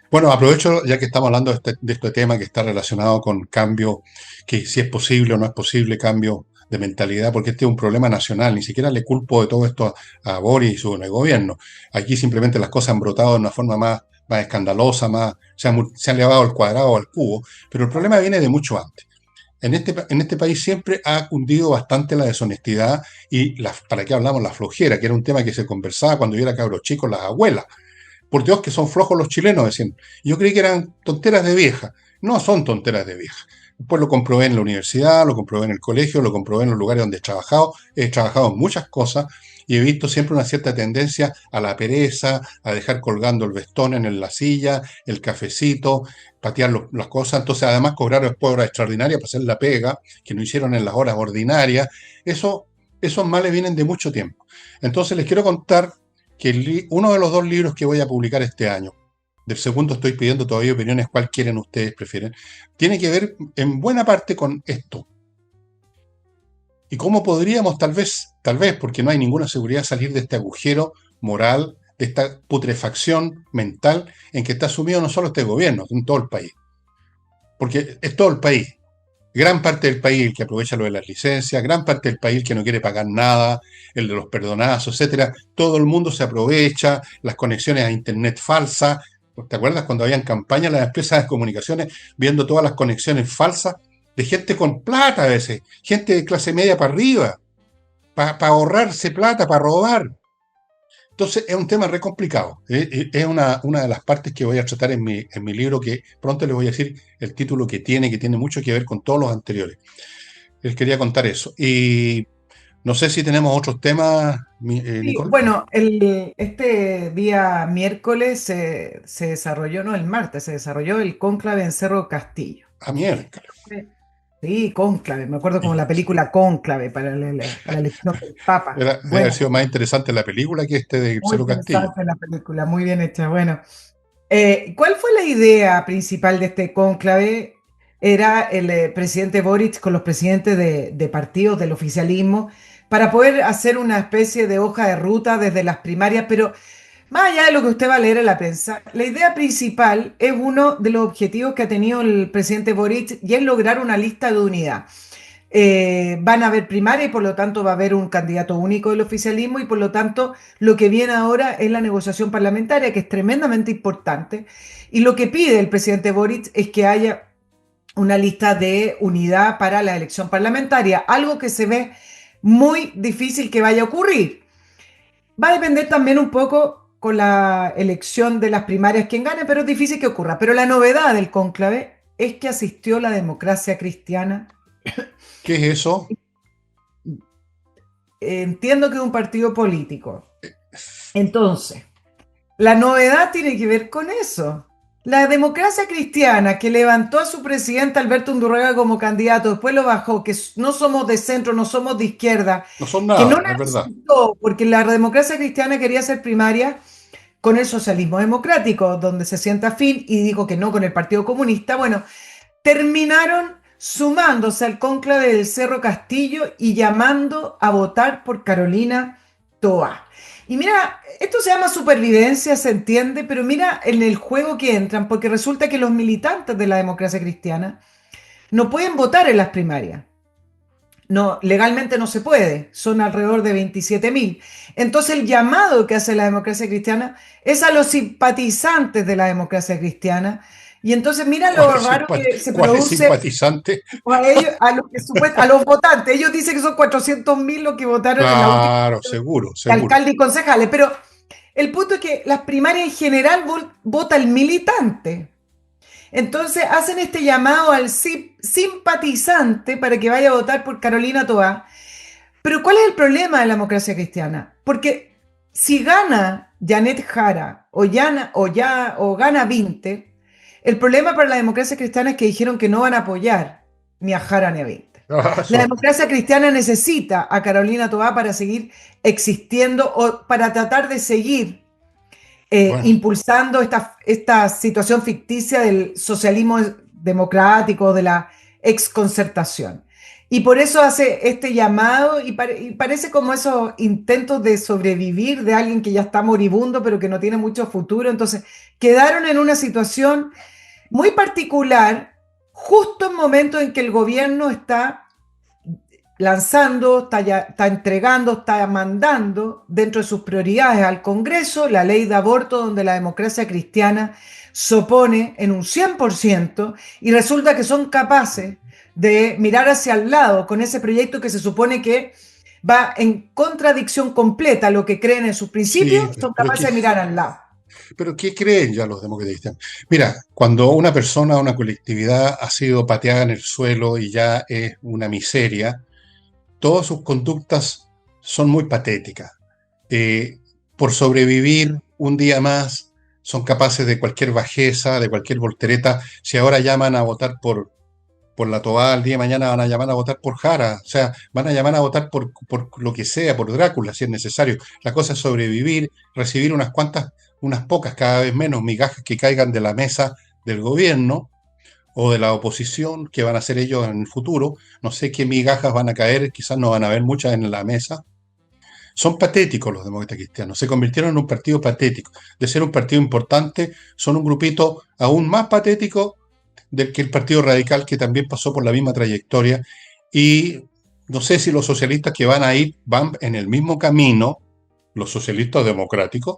Bueno, aprovecho ya que estamos hablando de este tema que está relacionado con cambio, que si es posible o no es posible, cambio de mentalidad, porque este es un problema nacional. Ni siquiera le culpo de todo esto a Boris y su gobierno. Aquí simplemente las cosas han brotado de una forma más escandalosa, se han elevado al cuadrado o al cubo, pero el problema viene de mucho antes. En este país siempre ha cundido bastante la deshonestidad y, ¿para qué hablamos? La flojera, que era un tema que se conversaba cuando yo era cabro chico, las abuelas. Por Dios que son flojos los chilenos, decían. Yo creí que eran tonteras de vieja. No son tonteras de vieja. Después lo comprobé en la universidad, lo comprobé en el colegio, lo comprobé en los lugares donde he trabajado. He trabajado en muchas cosas y he visto siempre una cierta tendencia a la pereza, a dejar colgando el vestón en la silla, el cafecito, patear las cosas. Entonces, además, cobrar después horas extraordinarias para hacer la pega, que no hicieron en las horas ordinarias. Esos males vienen de mucho tiempo. Entonces, les quiero contar que uno de los dos libros que voy a publicar este año, del segundo estoy pidiendo todavía opiniones, cuál quieren ustedes, prefieren, tiene que ver en buena parte con esto. Y cómo podríamos tal vez, porque no hay ninguna seguridad, salir de este agujero moral, de esta putrefacción mental en que está sumido no solo este gobierno, en todo el país. Porque es todo el país. Gran parte del país el que aprovecha lo de las licencias, gran parte del país el que no quiere pagar nada, el de los perdonazos, etcétera. Todo el mundo se aprovecha, las conexiones a internet falsas. ¿Te acuerdas cuando habían campañas en las empresas de comunicaciones viendo todas las conexiones falsas de gente con plata a veces, gente de clase media para arriba, para ahorrarse plata, para robar? Entonces es un tema re complicado. Es una de las partes que voy a tratar en mi libro, que pronto les voy a decir el título que tiene mucho que ver con todos los anteriores. Les quería contar eso. Y no sé si tenemos otros temas, Sí, Nicole. bueno, este día miércoles se desarrolló, no, el martes se desarrolló el cónclave en Cerro Castillo. A miércoles. Sí, cónclave, me acuerdo como la película Cónclave para la elección del Papa. Debe haber Bueno, sido más interesante la película que este de muy Cero Castillo. interesante la película, muy bien hecha. Bueno, ¿cuál fue la idea principal de este cónclave? Era el presidente Boric con los presidentes de partidos del oficialismo para poder hacer una especie de hoja de ruta desde las primarias, pero más allá de lo que usted va a leer en la prensa, la idea principal es uno de los objetivos que ha tenido el presidente Boric y es lograr una lista de unidad. Van a haber primarias y por lo tanto va a haber un candidato único del oficialismo y por lo tanto lo que viene ahora es la negociación parlamentaria, que es tremendamente importante. Y lo que pide el presidente Boric es que haya una lista de unidad para la elección parlamentaria, algo que se ve muy difícil que vaya a ocurrir. Va a depender también un poco con la elección de las primarias quién gane, pero es difícil que ocurra. Pero la novedad del cónclave es que asistió la democracia cristiana. ¿Qué es eso? Entiendo que es un partido político. Entonces, la novedad tiene que ver con eso. La democracia cristiana que levantó a su presidente Alberto Undurraga como candidato, después lo bajó, que no somos de centro, no somos de izquierda, No son que no nada, es verdad. necesitó, porque la democracia cristiana quería ser primaria con el socialismo democrático, donde se sienta afín y dijo que no con el Partido Comunista. Bueno, terminaron sumándose al cónclave del Cerro Castillo y llamando a votar por Carolina Toa. Y mira, esto se llama supervivencia, se entiende, pero mira en el juego que entran, porque resulta que los militantes de la democracia cristiana no pueden votar en las primarias. No, legalmente no se puede, son alrededor de 27.000. Entonces el llamado que hace la democracia cristiana es a los simpatizantes de la democracia cristiana. Y entonces mira lo raro que se ¿Cuál es produce simpatizante? a ellos, a los votantes. Ellos dicen que son 400.000 los que votaron en la última Claro, elección seguro, de seguro. alcalde y concejales, pero el punto es que las primarias en general vota el militante. Entonces hacen este llamado al simpatizante para que vaya a votar por Carolina Toá. Pero ¿cuál es el problema de la democracia cristiana? Porque si gana Janet Jara o gana Vinte, el problema para la democracia cristiana es que dijeron que no van a apoyar ni a Jara ni a Vinte. La democracia cristiana necesita a Carolina Toá para seguir existiendo o para tratar de seguir Bueno, impulsando esta situación ficticia del socialismo democrático, de la exconcertación. Y por eso hace este llamado y parece como esos intentos de sobrevivir de alguien que ya está moribundo, pero que no tiene mucho futuro. Entonces, quedaron en una situación muy particular, justo en momentos en que el gobierno está lanzando, está entregando, está mandando dentro de sus prioridades al Congreso la ley de aborto, donde la democracia cristiana se opone en un 100% y resulta que son capaces de mirar hacia el lado con ese proyecto que se supone que va en contradicción completa a lo que creen en sus sí, principios, son capaces de mirar al lado. pero ¿qué creen ya los demócratas? Mira, cuando una persona, una colectividad ha sido pateada en el suelo y ya es una miseria, todas sus conductas son muy patéticas. Eh, por sobrevivir un día más, son capaces de cualquier bajeza, de cualquier voltereta. Si ahora llaman a votar por la Toa, el día de mañana van a llamar a votar por Jara, o sea, van a llamar a votar por lo que sea, por Drácula, si es necesario. La cosa es sobrevivir, recibir unas cuantas, unas pocas, cada vez menos migajas que caigan de la mesa del gobierno o de la oposición, que van a hacer ellos en el futuro. No sé qué migajas van a caer, quizás no van a haber muchas en la mesa. Son patéticos los demócratas cristianos, se convirtieron en un partido patético. De ser un partido importante, son un grupito aún más patético del que el Partido Radical, que también pasó por la misma trayectoria. Y no sé si los socialistas que van a ir van en el mismo camino, los socialistas democráticos,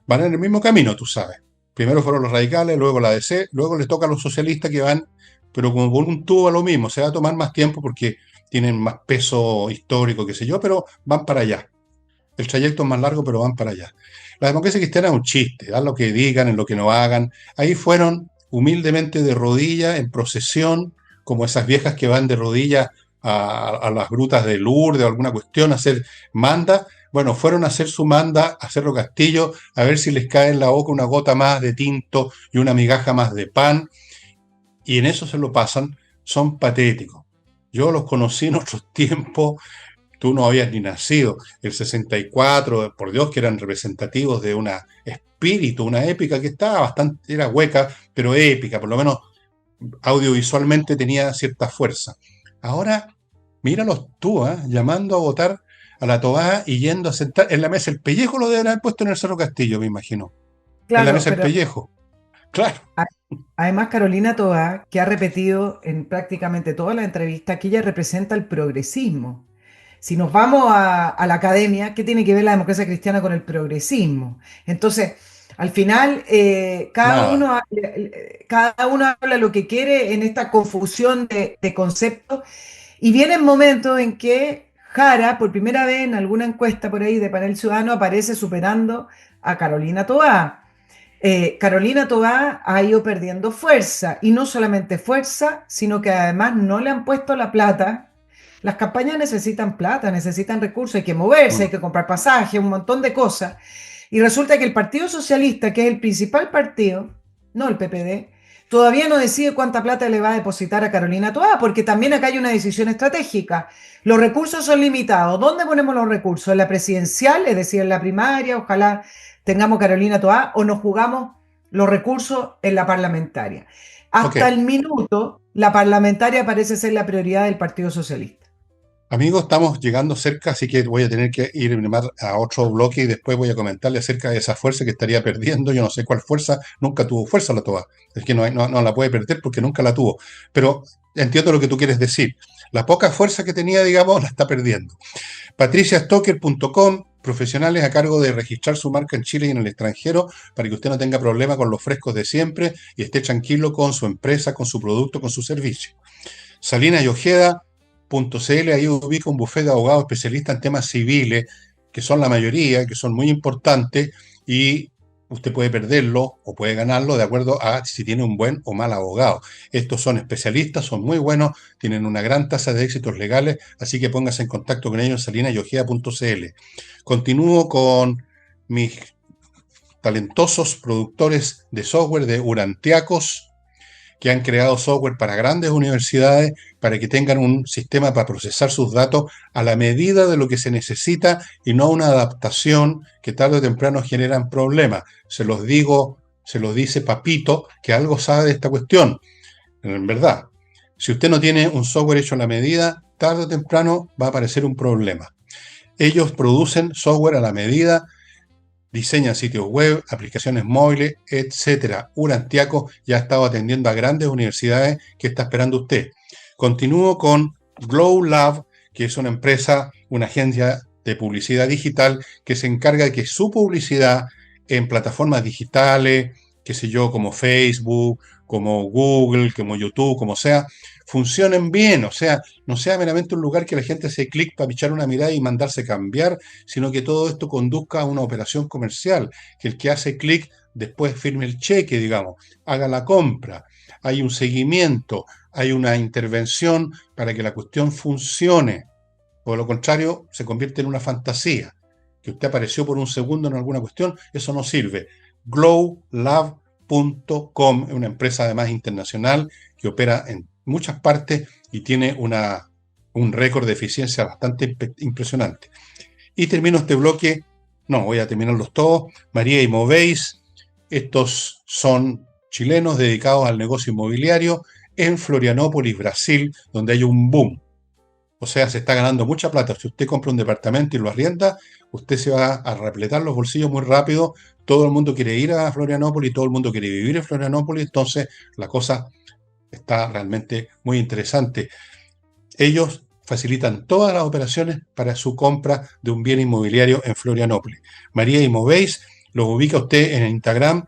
van en el mismo camino, tú sabes. Primero fueron los radicales, luego la DC, luego les toca a los socialistas que van, pero como con un tubo a lo mismo. Se va a tomar más tiempo porque tienen más peso histórico, qué sé yo, pero van para allá. El trayecto es más largo, pero van para allá. La democracia cristiana es un chiste, haz lo que digan, en lo que no hagan. Ahí fueron humildemente de rodillas, en procesión, como esas viejas que van de rodillas a las grutas de Lourdes o alguna cuestión a hacer manda. Bueno, fueron a hacer su manda a Cerro Castillo, a ver si les cae en la boca una gota más de tinto y una migaja más de pan, y en eso se lo pasan, son patéticos. Yo los conocí en otros tiempos, tú no habías ni nacido, el 64, por Dios, que eran representativos de una espíritu, una épica que estaba bastante, era hueca, pero épica, por lo menos audiovisualmente tenía cierta fuerza. Ahora, míralos tú, llamando a votar a la Toa y yendo a sentar en la mesa. El pellejo lo deben haber puesto en el Cerro Castillo, me imagino. En la Claro, mesa el pero pellejo. Claro. a- además Carolina Toá, que ha repetido en prácticamente todas las entrevistas que ella representa el progresismo. Si nos vamos a la academia, ¿qué tiene que ver la democracia cristiana con el progresismo? Entonces, al final, Nada. cada uno habla lo que quiere en esta confusión de conceptos y vienen momentos en que Jara, por primera vez en alguna encuesta por ahí de Panel Ciudadano, aparece superando a Carolina Toá. Carolina Toá ha ido perdiendo fuerza y no solamente fuerza, sino que además no le han puesto la plata. Las campañas necesitan plata, necesitan recursos, hay que moverse, hay Mm. que comprar pasajes, un montón de cosas. Y resulta que el Partido Socialista, que es el principal partido, no el PPD, todavía no decide cuánta plata le va a depositar a Carolina Toá, porque también acá hay una decisión estratégica. Los recursos son limitados. ¿Dónde ponemos los recursos? ¿En la presidencial, es decir, en la primaria? Ojalá tengamos Carolina Toá, o nos jugamos los recursos en la parlamentaria. Ok. Hasta el minuto, la parlamentaria parece ser la prioridad del Partido Socialista. Amigos, estamos llegando cerca, así que voy a tener que ir a otro bloque y después voy a comentarle acerca de esa fuerza que estaría perdiendo. Yo no sé cuál fuerza, nunca tuvo fuerza la Toa. Es que no la puede perder porque nunca la tuvo. Pero entiendo lo que tú quieres decir. La poca fuerza que tenía, digamos, la está perdiendo. patriciastocker.com, profesionales a cargo de registrar su marca en Chile y en el extranjero para que usted no tenga problema con los frescos de siempre y esté tranquilo con su empresa, con su producto, con su servicio. Salinas y Ojeda.cl, ahí ubica un bufete de abogados especialistas en temas civiles, que son la mayoría, que son muy importantes, y Usted puede perderlo o puede ganarlo de acuerdo a si tiene un buen o mal abogado. Estos son especialistas, son muy buenos, tienen una gran tasa de éxitos legales, así que póngase en contacto con ellos en salinayogea.cl. Continúo con mis talentosos productores de software de Urantiacos, que han creado software para grandes universidades para que tengan un sistema para procesar sus datos a la medida de lo que se necesita y no una adaptación que tarde o temprano generan problemas. Se los digo, se los dice Papito, que algo sabe de esta cuestión. En verdad, si usted no tiene un software hecho a la medida, tarde o temprano va a aparecer un problema. Ellos producen software a la medida, diseñan sitios web, aplicaciones móviles, etcétera. Urantiaco ya ha estado atendiendo a grandes universidades que está esperando usted. Continúo con Glow Lab, que es una empresa, una agencia de publicidad digital que se encarga de que su publicidad en plataformas digitales, qué sé yo, como Facebook, como Google, como YouTube, como sea, funcionen bien, o sea, no sea meramente un lugar que la gente hace clic para echar una mirada y mandarse cambiar, sino que todo esto conduzca a una operación comercial, que el que hace clic después firme el cheque, digamos, haga la compra, hay un seguimiento, hay una intervención para que la cuestión funcione. O lo contrario, se convierte en una fantasía. Que usted apareció por un segundo en alguna cuestión, eso no sirve. glowlab.com es una empresa además internacional que opera en muchas partes y tiene un récord de eficiencia bastante impresionante. Y termino este bloque, no, voy a terminarlos todos. María y Movéis, estos son chilenos dedicados al negocio inmobiliario en Florianópolis, Brasil, donde hay un boom. O sea, se está ganando mucha plata. Si usted compra un departamento y lo arrienda, usted se va a repletar los bolsillos muy rápido. Todo el mundo quiere ir a Florianópolis, todo el mundo quiere vivir en Florianópolis, entonces la cosa está realmente muy interesante. Ellos facilitan todas las operaciones para su compra de un bien inmobiliario en Florianópolis. María y Movéis, los ubica usted en Instagram,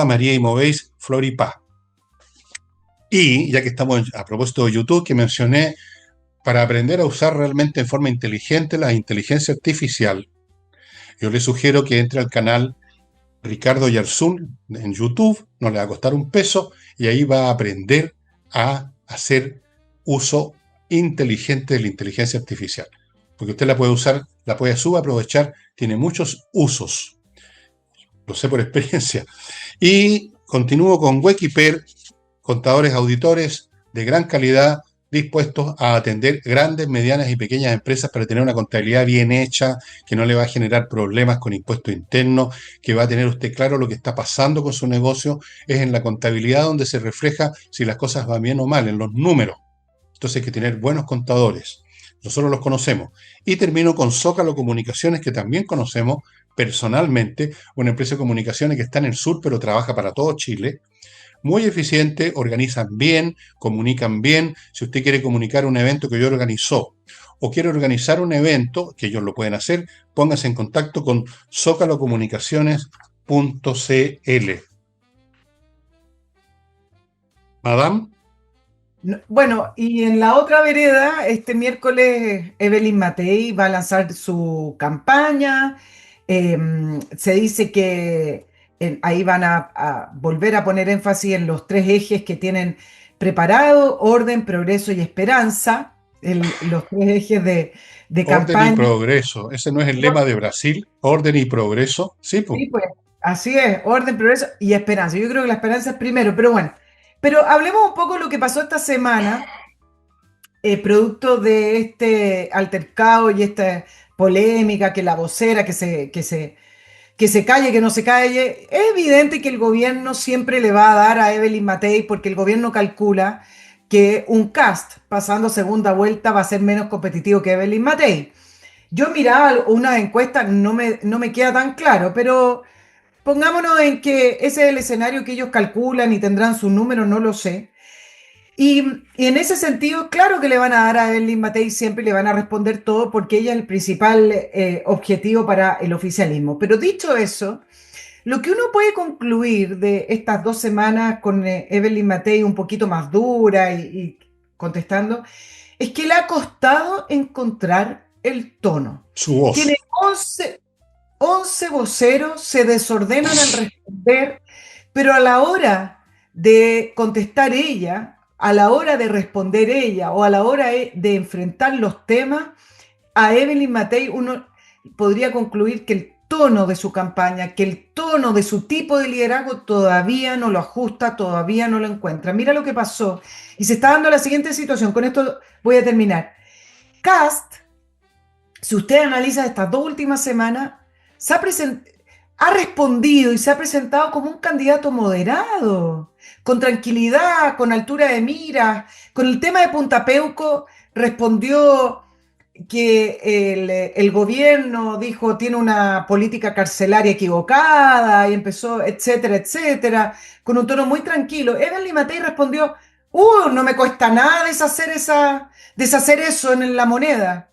@María y Movéis Floripá. Y ya que estamos a propósito de YouTube, que mencioné, para aprender a usar realmente en forma inteligente la inteligencia artificial, yo le sugiero que entre al canal Ricardo Yarzún en YouTube, no le va a costar un peso, y ahí va a aprender a hacer uso inteligente de la inteligencia artificial. Porque usted la puede usar, la puede subaprovechar, tiene muchos usos. Lo sé por experiencia. Y continúo con Wekiper, contadores auditores de gran calidad, dispuestos a atender grandes, medianas y pequeñas empresas para tener una contabilidad bien hecha, que no le va a generar problemas con impuestos internos, que va a tener usted claro lo que está pasando con su negocio. Es en la contabilidad donde se refleja si las cosas van bien o mal, en los números. Entonces hay que tener buenos contadores. Nosotros los conocemos. Y termino con Zócalo Comunicaciones, que también conocemos personalmente, una empresa de comunicaciones que está en el sur, pero trabaja para todo Chile. Muy eficiente, organizan bien, comunican bien. Si usted quiere comunicar un evento que yo organizó o quiere organizar un evento, que ellos lo pueden hacer, póngase en contacto con zocalocomunicaciones.cl. Madame. Bueno, y en la otra vereda, este miércoles Evelyn Matei va a lanzar su campaña. Se dice que ahí van a volver a poner énfasis en los tres ejes que tienen preparado: orden, progreso y esperanza, los tres ejes de Orden y campaña. progreso. Ese no es el lema de Brasil. Orden y progreso. Sí, pues. Sí, pues así es, orden, progreso y esperanza. Yo creo que la esperanza es primero, pero bueno. Pero hablemos un poco de lo que pasó esta semana, producto de este altercado y esta polémica, que la vocera, que se calle, que no se calle. Es evidente que el gobierno siempre le va a dar a Evelyn Matei, porque el gobierno calcula que un cast pasando segunda vuelta va a ser menos competitivo que Evelyn Matei. Yo miraba unas encuestas, no me queda tan claro, pero pongámonos en que ese es el escenario que ellos calculan y tendrán sus números, no lo sé. Y en ese sentido, claro que le van a dar a Evelyn Matei, siempre le van a responder todo, porque ella es el principal objetivo para el oficialismo. Pero dicho eso, lo que uno puede concluir de estas 2 semanas con Evelyn Matei un poquito más dura y contestando, es que le ha costado encontrar el tono. Su voz. Tiene 11. 11 voceros se desordenan al responder, pero a la hora de contestar ella, a la hora de responder ella o a la hora de enfrentar los temas, a Evelyn Matei uno podría concluir que el tono de su campaña, que el tono de su tipo de liderazgo todavía no lo ajusta, todavía no lo encuentra. Mira lo que pasó. Y se está dando la siguiente situación. Con esto voy a terminar. Kast, si usted analiza estas 2 últimas semanas, ha respondido y se ha presentado como un candidato moderado, con tranquilidad, con altura de mira. Con el tema de Punta Peuco respondió que el gobierno dijo tiene una política carcelaria equivocada y empezó, etcétera, etcétera, con un tono muy tranquilo. Evelyn Matei respondió, no me cuesta nada deshacer eso en la moneda.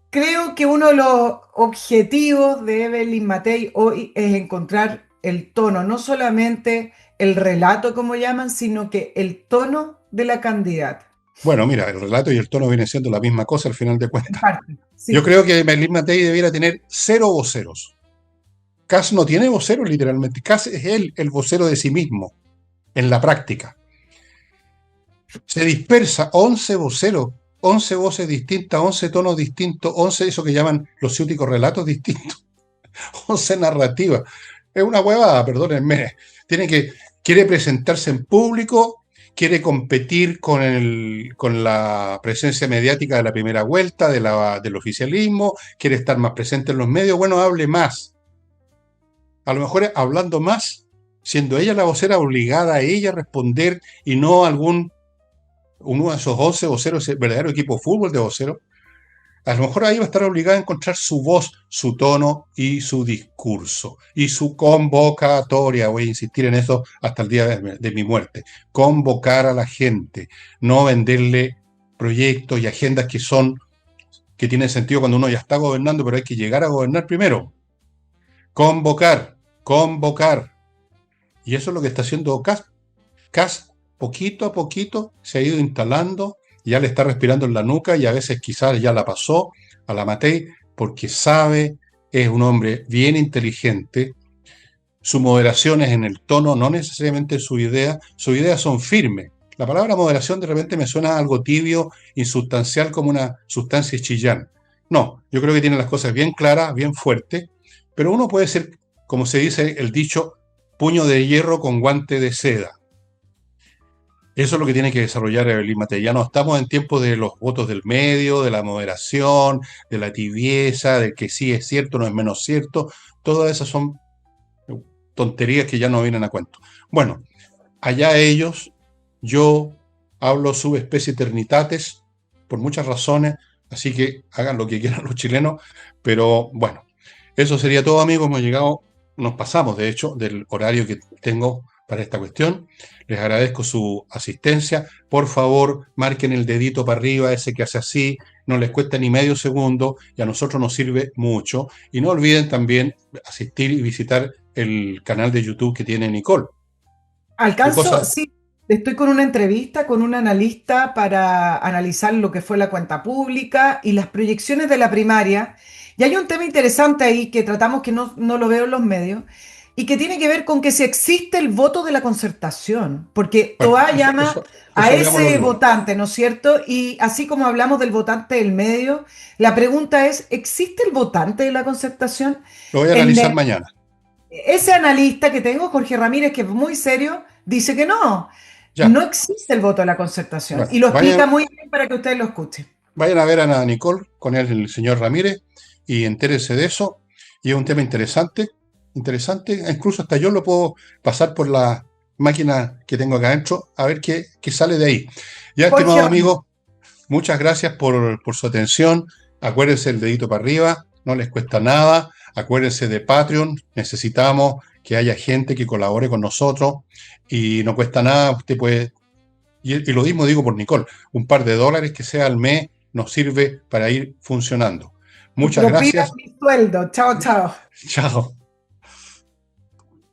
Creo que uno de los objetivos de Evelyn Matei hoy es encontrar el tono, no solamente el relato, como llaman, sino que el tono de la candidata. Bueno, mira, el relato y el tono vienen siendo la misma cosa al final de En cuentas. parte, Yo sí. creo que Evelyn Matei debiera tener 0 voceros. Kass no tiene voceros literalmente. Kass es él el vocero de sí mismo, en la práctica. Se dispersa 11 voceros, 11 voces distintas, 11 tonos distintos, 11 eso que llaman los ciúticos relatos distintos, 11 narrativas. Es una huevada, perdónenme. Quiere presentarse en público, quiere competir con la presencia mediática de la primera vuelta, del oficialismo, quiere estar más presente en los medios. Bueno, hable más. A lo mejor hablando más, siendo ella la vocera obligada a ella a responder y no uno de esos 11 voceros, el verdadero equipo de fútbol de voceros. A lo mejor ahí va a estar obligada a encontrar su voz, su tono y su discurso. Y su convocatoria, voy a insistir en eso hasta el día de mi muerte. Convocar a la gente, no venderle proyectos y agendas que tienen sentido cuando uno ya está gobernando, pero hay que llegar a gobernar primero. Convocar, convocar. Y eso es lo que está haciendo Kast. Kast, poquito a poquito, se ha ido instalando, ya le está respirando en la nuca y a veces quizás ya la pasó a la Matei porque sabe, es un hombre bien inteligente, su moderación es en el tono, no necesariamente en sus ideas son firmes. La palabra moderación de repente me suena algo tibio, insustancial, como una sustancia chillán. No, yo creo que tiene las cosas bien claras, bien fuertes, pero uno puede ser, como se dice el dicho, puño de hierro con guante de seda. Eso es lo que tiene que desarrollar Evelyn Matei. Ya no estamos en tiempos de los votos del medio, de la moderación, de la tibieza, de que sí es cierto, no es menos cierto. Todas esas son tonterías que ya no vienen a cuento. Bueno, allá ellos, yo hablo subespecie eternitates por muchas razones, así que hagan lo que quieran los chilenos, pero bueno, eso sería todo, amigos. Hemos llegado, nos pasamos de hecho del horario que tengo para esta cuestión. Les agradezco su asistencia. Por favor, marquen el dedito para arriba, ese que hace así, no les cuesta ni medio segundo y a nosotros nos sirve mucho. Y no olviden también asistir y visitar el canal de YouTube que tiene Nicole. ¿Qué Alcanzo, cosa? sí, estoy con una entrevista con un analista para analizar lo que fue la cuenta pública y las proyecciones de la primaria. Y hay un tema interesante ahí que tratamos que no lo veo en los medios y que tiene que ver con que si existe el voto de la concertación, porque Bueno, Toá llama a eso veámoslo el ese lunes. votante, ¿no es cierto? Y así como hablamos del votante del medio, la pregunta es, ¿existe el votante de la concertación? Lo voy a En, analizar mañana. ese analista que tengo, Jorge Ramírez, que es muy serio, dice que no Ya. existe el voto de la concertación. Bueno, Y lo explica muy bien para que ustedes lo escuchen. vayan a ver a Ana Nicole con el señor Ramírez y entérense de eso. Y es un tema interesante, interesante. Incluso hasta yo lo puedo pasar por la máquina que tengo acá adentro a ver qué sale de ahí. Ya, Jorge estimado Ramírez. amigo, muchas gracias por su atención. Acuérdense el dedito para arriba, no les cuesta nada. Acuérdense de Patreon, necesitamos que haya gente que colabore con nosotros y no cuesta nada. Usted puede, y lo mismo digo por Nicole, un par de dólares que sea al mes nos sirve para ir funcionando. Tu Muchas propina gracias. es mi sueldo. Chao, chao. Chao.